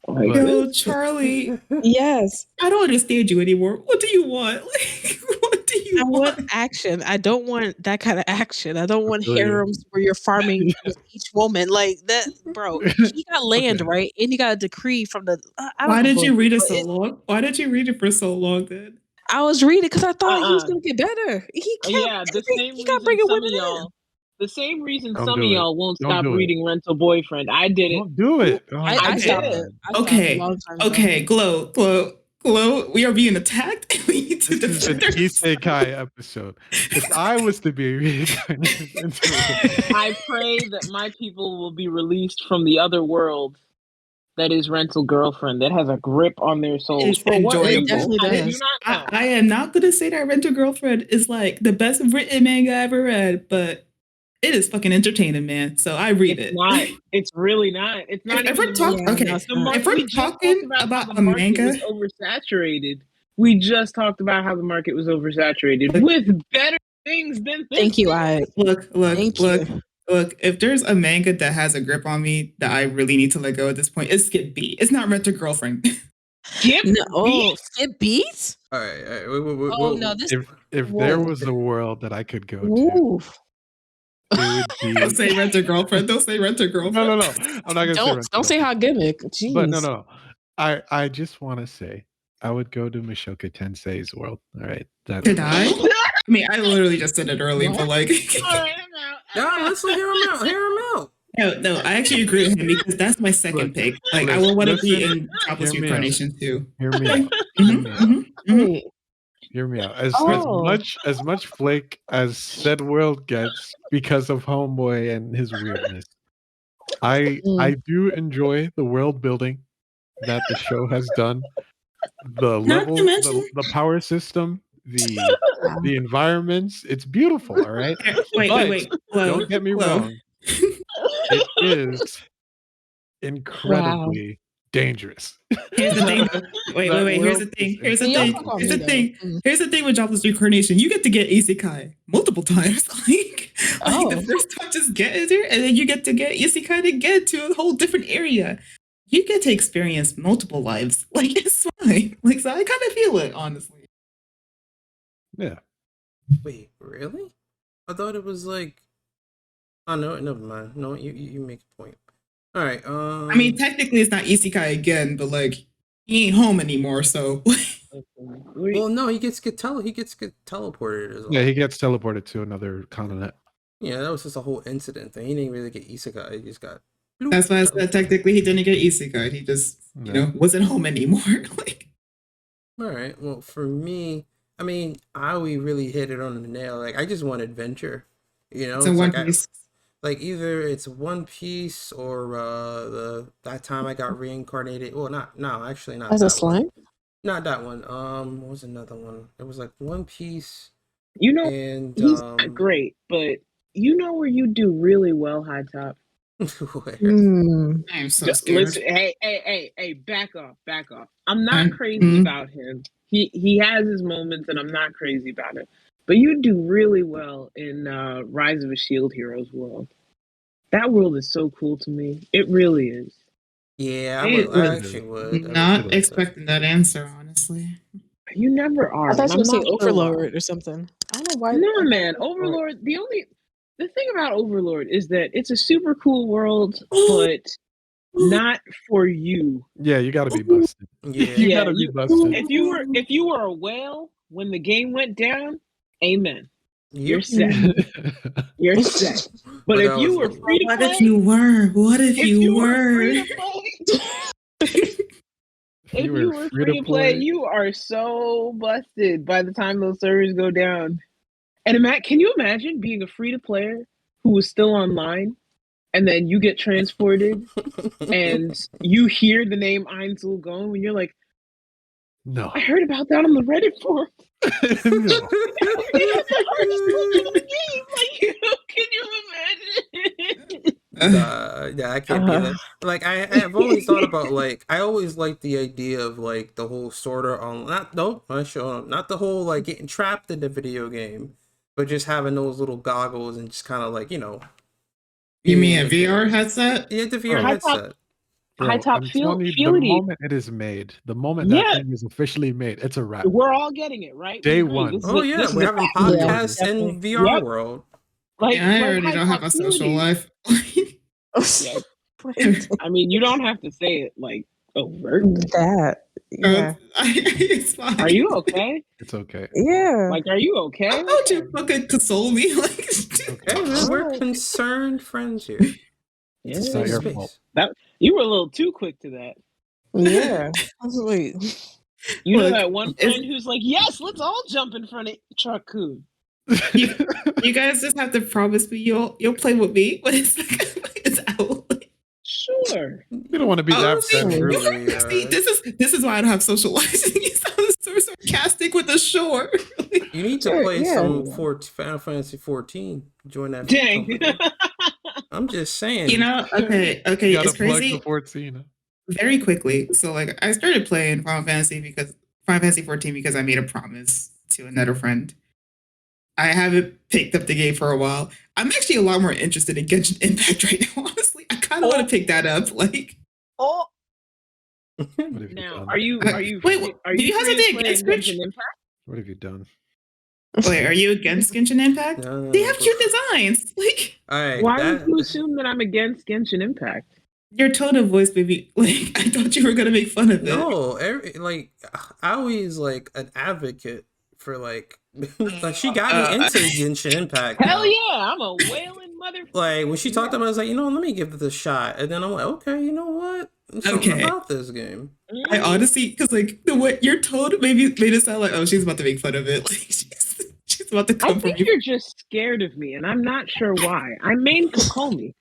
F: Like,
D: yo, Charlie,
E: Yes.
D: I don't understand you anymore. What do you want? Like, what do you
E: I
D: want?
E: want action. I don't want that kind of action. I don't want
C: feel you.
E: harems where you're farming with each woman. Like that, bro. You got land,
C: Okay.
E: right? And you got a decree from the. I don't
D: Why
E: know,
D: did you read it
E: but
D: so long? Why did you read it for so long then?
E: I was reading because I thought he was gonna get better. He can't.
F: yeah, the same
E: he got
F: reason
E: bringing
F: some of
E: women in.
F: y'all. The same reason
C: Don't
F: some
C: do
F: of
C: it.
F: y'all won't
C: Don't
F: stop
C: do it.
F: reading Rental Boyfriend. I did it.
C: Don't do it. Oh,
E: I
F: I
E: stopped
F: did.
E: it. I stopped
D: Okay.
E: a long time ago.
D: Okay, Glow. We are being attacked. And we need to
C: This is an
D: defend ourselves.
C: Isekai episode. If I was to be
F: I pray that my people will be released from the other world that is Rental Girlfriend, that has a grip on their souls.
D: It's
F: For what
D: enjoyable.
F: reason?
E: Definitely
F: I do
E: does.
F: not know.
D: I am not gonna say that Rent a Girlfriend is like the best written manga I ever read, but it is fucking entertaining, man. So I read
F: It's
D: it.
F: not. It's really not. It's not
D: If
F: even
D: we're
F: the
D: talking,
E: Yeah,
D: okay,
E: no, it's
F: The
E: not.
F: market,
D: if we're
F: we just
D: talking
F: talked
D: about
F: how
D: a
F: the market
D: manga,
F: was oversaturated. We just talked about how the market was oversaturated with better things than this.
E: Thank you, I.
D: look.
E: Thank you.
D: If there's a manga that has a grip on me that I really need to let go at this point, it's Skip B. It's not Rent a Girlfriend.
F: Skip
E: No, oh,
F: beat?
E: skip beats?
A: All right.
E: Oh no, this.
C: if
E: Whoa.
C: there was a world that I could go to,
E: Ooh.
C: it would be
D: Don't say Rent a Girlfriend. Don't say Rent a Girlfriend.
C: no. I'm not gonna say
E: Don't say hot gimmick. Jeez.
C: But no. I just want to say I would go to Mishoka Tensei's world. All right. That's
D: Did I? I mean, I literally just said it earlier, but like,
F: All right, I'm out.
A: Yeah, let's hear him out. Hear him out.
D: no, I actually agree with him because that's my second
C: Look,
D: pick. Like, I will want to be
C: listen,
D: in Jobless
C: hear me out.
D: Reincarnation too.
C: Hear me out.
E: Wait.
C: Hear me out.
E: Oh.
C: As much flake as said world gets because of Homeboy and his weirdness. I do enjoy the world building that the show has done. The
D: Not
C: level,
D: to mention-
C: the power system, the environments. It's beautiful, all right?
D: Wait.
C: Don't get me wrong. It is incredibly dangerous.
D: Here's the thing. Wait. Here's the thing. Here's the thing with Jobless Reincarnation. You get to get Isekai multiple times. Like the first time, just get in there, and then you get to get Isekai to get to a whole different area. You get to experience multiple lives. Like it's fine. Like so, I kind of feel it, honestly.
C: Yeah.
A: Wait, really? I thought it was like. Oh no, never mind. No, you make a point. All right.
D: I mean, technically, it's not Isekai again, but like he ain't home anymore, so.
A: Well, no, he gets teleported as well.
C: Yeah, he gets teleported to another continent.
A: Yeah, that was just a whole incident thing. He didn't really get isekai. He just got.
D: That's why I said technically he didn't get Isekai. He just, wasn't home anymore. Like,
A: all right. Well, for me, I mean, Aoi really hit it on the nail. Like, I just want adventure. You know,
D: it's in One
A: like
D: Piece.
A: like either it's One Piece or that time I got reincarnated. Well, not
E: As
A: that
E: a
A: one.
E: slime?
A: Not that one. What was another one? It was like One Piece.
F: You know,
A: And
F: he's not great, but you know where you do really well, High Top?
A: where?
D: I am so
F: Just
D: scared.
F: listen, hey, back off. I'm not crazy
D: Mhm.
F: about him. He has his moments, and I'm not crazy about it. But you do really well in Rise of a Shield Heroes world. That world is so cool to me. It really is.
A: Yeah,
D: It
A: I
D: was
A: actually would.
D: Not expecting that answer, honestly.
F: You never are.
E: I thought you
F: and
E: were
F: I'm
E: saying
F: not sure why.
E: Overlord or something. I don't know why.
F: No, man. Overlord. The thing about Overlord is that it's a super cool world, but not for you.
C: Yeah, you got to be busted.
A: Yeah.
C: You got to be busted.
F: If you were a whale when the game went down, amen. You're
A: Yep.
F: set. You're set. But
A: But
F: if
A: I
F: you
A: was
F: were
A: like-
F: free to
D: What
F: play,
D: if you were? What if you were?
F: free to play, if you were free to play, you are so busted by the time those servers go down. And Matt, can you imagine being a free-to-player who was still online, and then you get transported, and you hear the name Einzel going, and you're like,
C: No.
F: I heard about that on the Reddit forum.
C: No.
F: Can you imagine?
A: Yeah, I can't be that. Like, I've always thought about, like, I always liked the idea of, like, the whole sort of on not the whole like getting trapped in the video game, but just having those little goggles and just kind of like, you know.
D: You mean a VR headset?
A: Yeah, the VR
F: High top-
A: headset.
C: Bro,
F: High top
C: I'm telling you,
F: field.
C: the moment it is made, the moment
F: Yeah.
C: that thing is officially made, it's a wrap.
F: We're all getting it, right?
C: Day
F: We agree.
C: one.
F: This is
A: Oh
F: a-
A: yeah,
F: this
A: we're
F: is
A: having
F: a-
A: podcasts in
E: definitely.
A: VR
F: Yep.
A: world.
F: Like,
D: Yeah, I
F: like
D: already
F: high
D: don't have
F: top
D: a social
F: field.
D: life.
F: I mean, you don't have to say it like overt.
E: That. Yeah.
D: It's fine.
F: Are you okay?
C: It's okay.
E: Yeah.
F: Like, are you okay?
D: How about you fucking console me? Like,
A: Hey man, we're concerned friends here.
F: Yeah.
C: It's not your
A: Space.
C: fault.
F: You were a little too quick to that.
E: Yeah. Wait.
F: You know
D: Look,
F: that one
D: it's-
F: friend who's like, yes, let's all jump in front of Truck-kun.
D: you guys just have to promise me you'll play with me when it's out.
F: Sure.
C: You don't want to be that
A: Honestly,
C: friend, really.
D: See, this is why I don't have social life. You sound so sarcastic with the shore.
A: You need to
E: Sure,
A: play
E: yeah.
A: some Final Fantasy 14. Join that.
F: Dang.
A: company. I'm just saying.
D: You know, okay,
C: You gotta
D: it's
C: plug
D: crazy.
C: the 14.
D: Very quickly. So like I started playing Final Fantasy 14 because I made a promise to another friend. I haven't picked up the game for a while. I'm actually a lot more interested in Genshin Impact right now, honestly. I kind of want to pick that up. Like,
F: Oh,
C: What have you
F: now
C: done?
F: are you
D: Wait,
F: are
D: do
F: you
D: you hesitate against
F: Genshin
D: Genshin?
F: Impact?
C: What have you done?
D: wait, are you against Genshin Impact?
A: No,
D: They have
A: but-
D: cute designs. Like
A: All right.
F: Why
A: that-
F: would you assume that I'm against Genshin Impact?
D: your tone of voice, baby. Like I thought you were gonna make fun of it.
A: No, like I always like an advocate for like she got me into Genshin Impact.
F: Hell
A: now.
F: yeah, I'm a wailing mother.
A: Like when she talked about it, I was like, let me give it a shot. And then I'm like, okay, you know what? There's something
D: Okay.
A: about this game.
D: I honestly, because like the way your tone made it sound like, oh, she's about to make fun of it. Like she's about to
F: I
D: come for
F: think
D: me.
F: you're just scared of me, and I'm not sure why. I main Kokomi.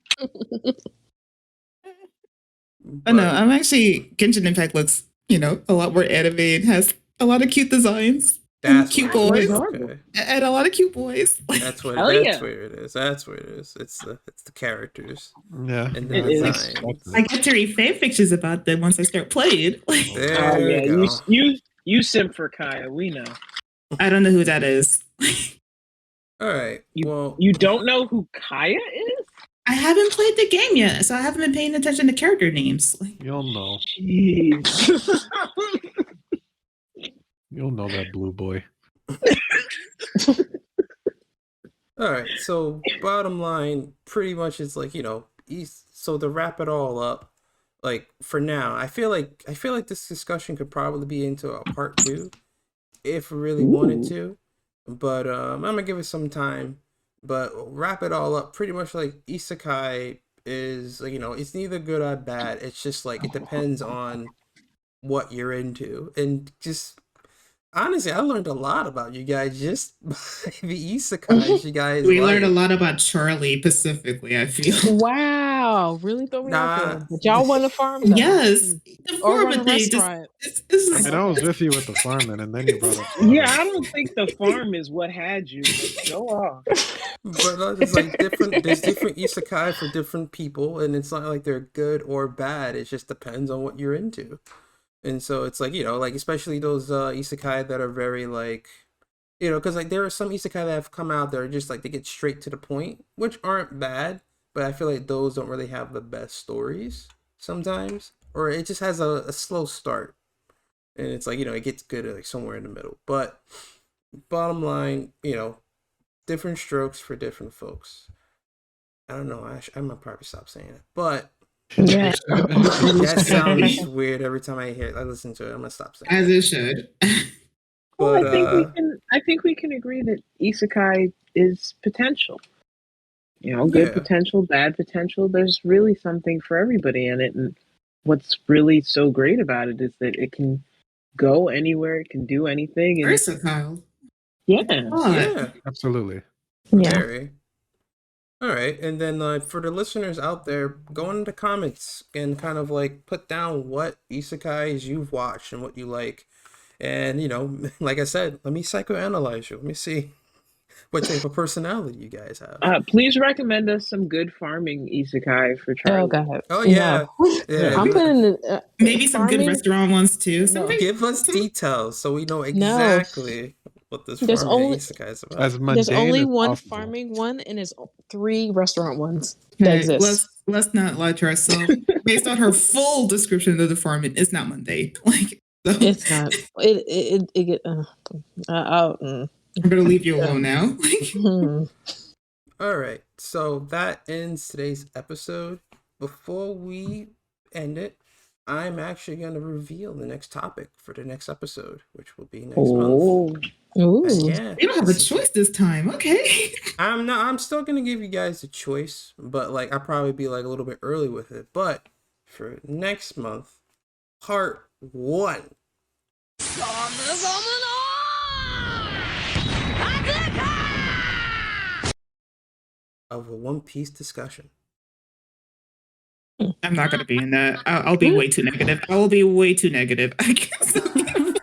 D: Oh no, I'm actually Genshin Impact looks, a lot more anime and has a lot of cute designs and cute
A: what it is.
D: boys
A: Okay.
D: and a lot of cute boys. Like,
A: That's what.
F: Hell
A: That's
F: yeah.
A: where it is. That's where it is. It's the characters
C: Yeah.
A: and the
F: It is.
A: designs.
D: I get to read fan fictions about them once I start playing. Like,
A: There
F: Oh yeah,
A: you go.
F: you simp for Kaya. We know.
D: I don't know who that is.
A: All right. Well,
F: You don't know who Kaya is?
D: I haven't played the game yet, so I haven't been paying attention to character names. Like,
C: You'll know.
F: Jeez.
C: You'll know that blue boy.
A: all right. So bottom line, pretty much it's like so to wrap it all up, like for now, I feel like this discussion could probably be into a part 2 if we really wanted to, but I'm gonna give it some time. But wrap it all up, pretty much like Isekai is like, it's neither good or bad. It's just like it depends on what you're into, and just honestly, I learned a lot about you guys just by the Isekais you guys.
D: we learned a
A: like.
D: lot about Charlie specifically, I feel.
E: Wow, really throw me off
A: Nah.
E: there. But y'all want to farm? Though.
D: Yes. The
E: Or
D: former
E: run a
D: thing. This
E: restaurant.
D: is
C: And I was with you with the farming, and then you brought up.
F: Yeah, I don't think the farm is what had you. But go off.
A: But there's like there's different isekai for different people, and it's not like they're good or bad. It just depends on what you're into. And so it's like, like especially those isekai that are very like, because like there are some isekai that have come out that are just like they get straight to the point, which aren't bad, but I feel like those don't really have the best stories sometimes, or it just has a slow start, and it's like it gets good like somewhere in the middle. But bottom line, different strokes for different folks. I don't know. I'm gonna probably stop saying it, but
E: Yeah.
A: that sounds weird every time I hear it. I listen to it. I'm gonna stop saying
D: as
A: it.
D: it should.
F: Well,
A: But
F: I think we can agree that isekai is potential. Good
A: Yeah.
F: potential, bad potential. There's really something for everybody in it, and what's really so great about it is that it can go anywhere. It can do anything. And
D: Versatile.
F: Yeah.
A: Yeah,
C: Absolutely.
E: Yeah.
A: very. All right, and then for the listeners out there, go into the comments and kind of like put down what isekais you've watched and what you like. And, like I said, let me psychoanalyze you. Let me see what type of personality you guys have.
F: Please recommend us some good farming isekai for Charlie.
E: Oh god.
A: Oh, yeah.
E: No.
A: Yeah,
E: I'm putting
D: Maybe some good
E: farming-
D: restaurant ones too.
E: No.
A: give us details so we know exactly what this
E: There's
A: farming
E: only-
A: isekai is about.
C: As mundane
E: There's only
C: as
E: one
C: possible.
E: farming one, and there's 3 restaurant ones that
D: Hey,
E: exist.
D: let's not lie to ourselves. Based on her full description of the farm, it's not mundane. Like, so
E: It's not. It get.
D: I'm gonna leave you alone now.
A: All right, so that ends today's episode. Before we end it, I'm actually going to reveal the next topic for the next episode, which will be next month.
E: Ooh.
A: And yeah,
D: You don't have a choice this time, okay?
A: I'm still going to give you guys a choice, but like I'll probably be like a little bit early with it. But for next month, part 1. Of a One Piece discussion.
D: I'm not gonna be in that. I'll be way too negative. I will be way too negative. I guess.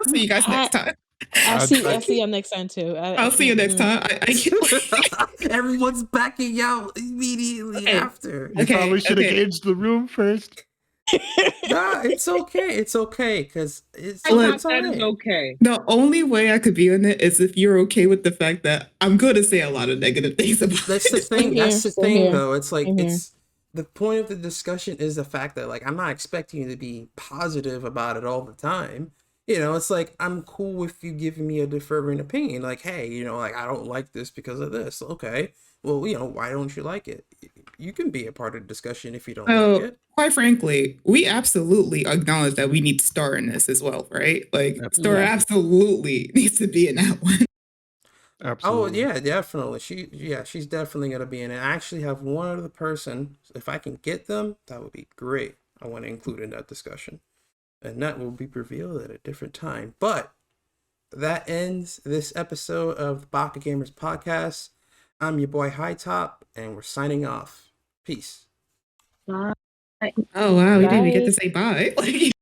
D: See you guys next time.
E: I'll see you next time too.
D: I'll see you next time. I can't.
A: Everyone's backing out immediately after.
C: You probably should have
D: okay.
C: gauged the room first.
A: Nah, it's okay. It's okay because it's
F: I thought
A: it's
F: that
A: all
F: is
A: right.
F: okay.
D: The only way I could be in it is if you're okay with the fact that I'm going to say a lot of negative things about
A: That's the
D: it.
A: thing.
E: here,
A: That's the
E: same
A: thing,
E: here,
A: though. It's like
E: same here.
A: it's the point of the discussion is the fact that like I'm not expecting you to be positive about it all the time. It's like I'm cool with you giving me a differing opinion. Like, hey, like I don't like this because of this. Okay, well, why don't you like it? You can be a part of the discussion if you don't like it.
D: Quite frankly, we absolutely acknowledge that we need Star in this as well, right? Like, Star
E: Yeah.
D: absolutely needs to be in that one.
A: Oh
C: Absolutely.
A: yeah, definitely. She's definitely gonna be in it. I actually have one other person. If I can get them, that would be great. I want to include in that discussion, and that will be revealed at a different time. But that ends this episode of the Baka Gamers Podcast. I'm your boy High Top, and we're signing off. Peace.
D: Oh, wow. We didn't even get
E: Bye.
D: to say bye. Like,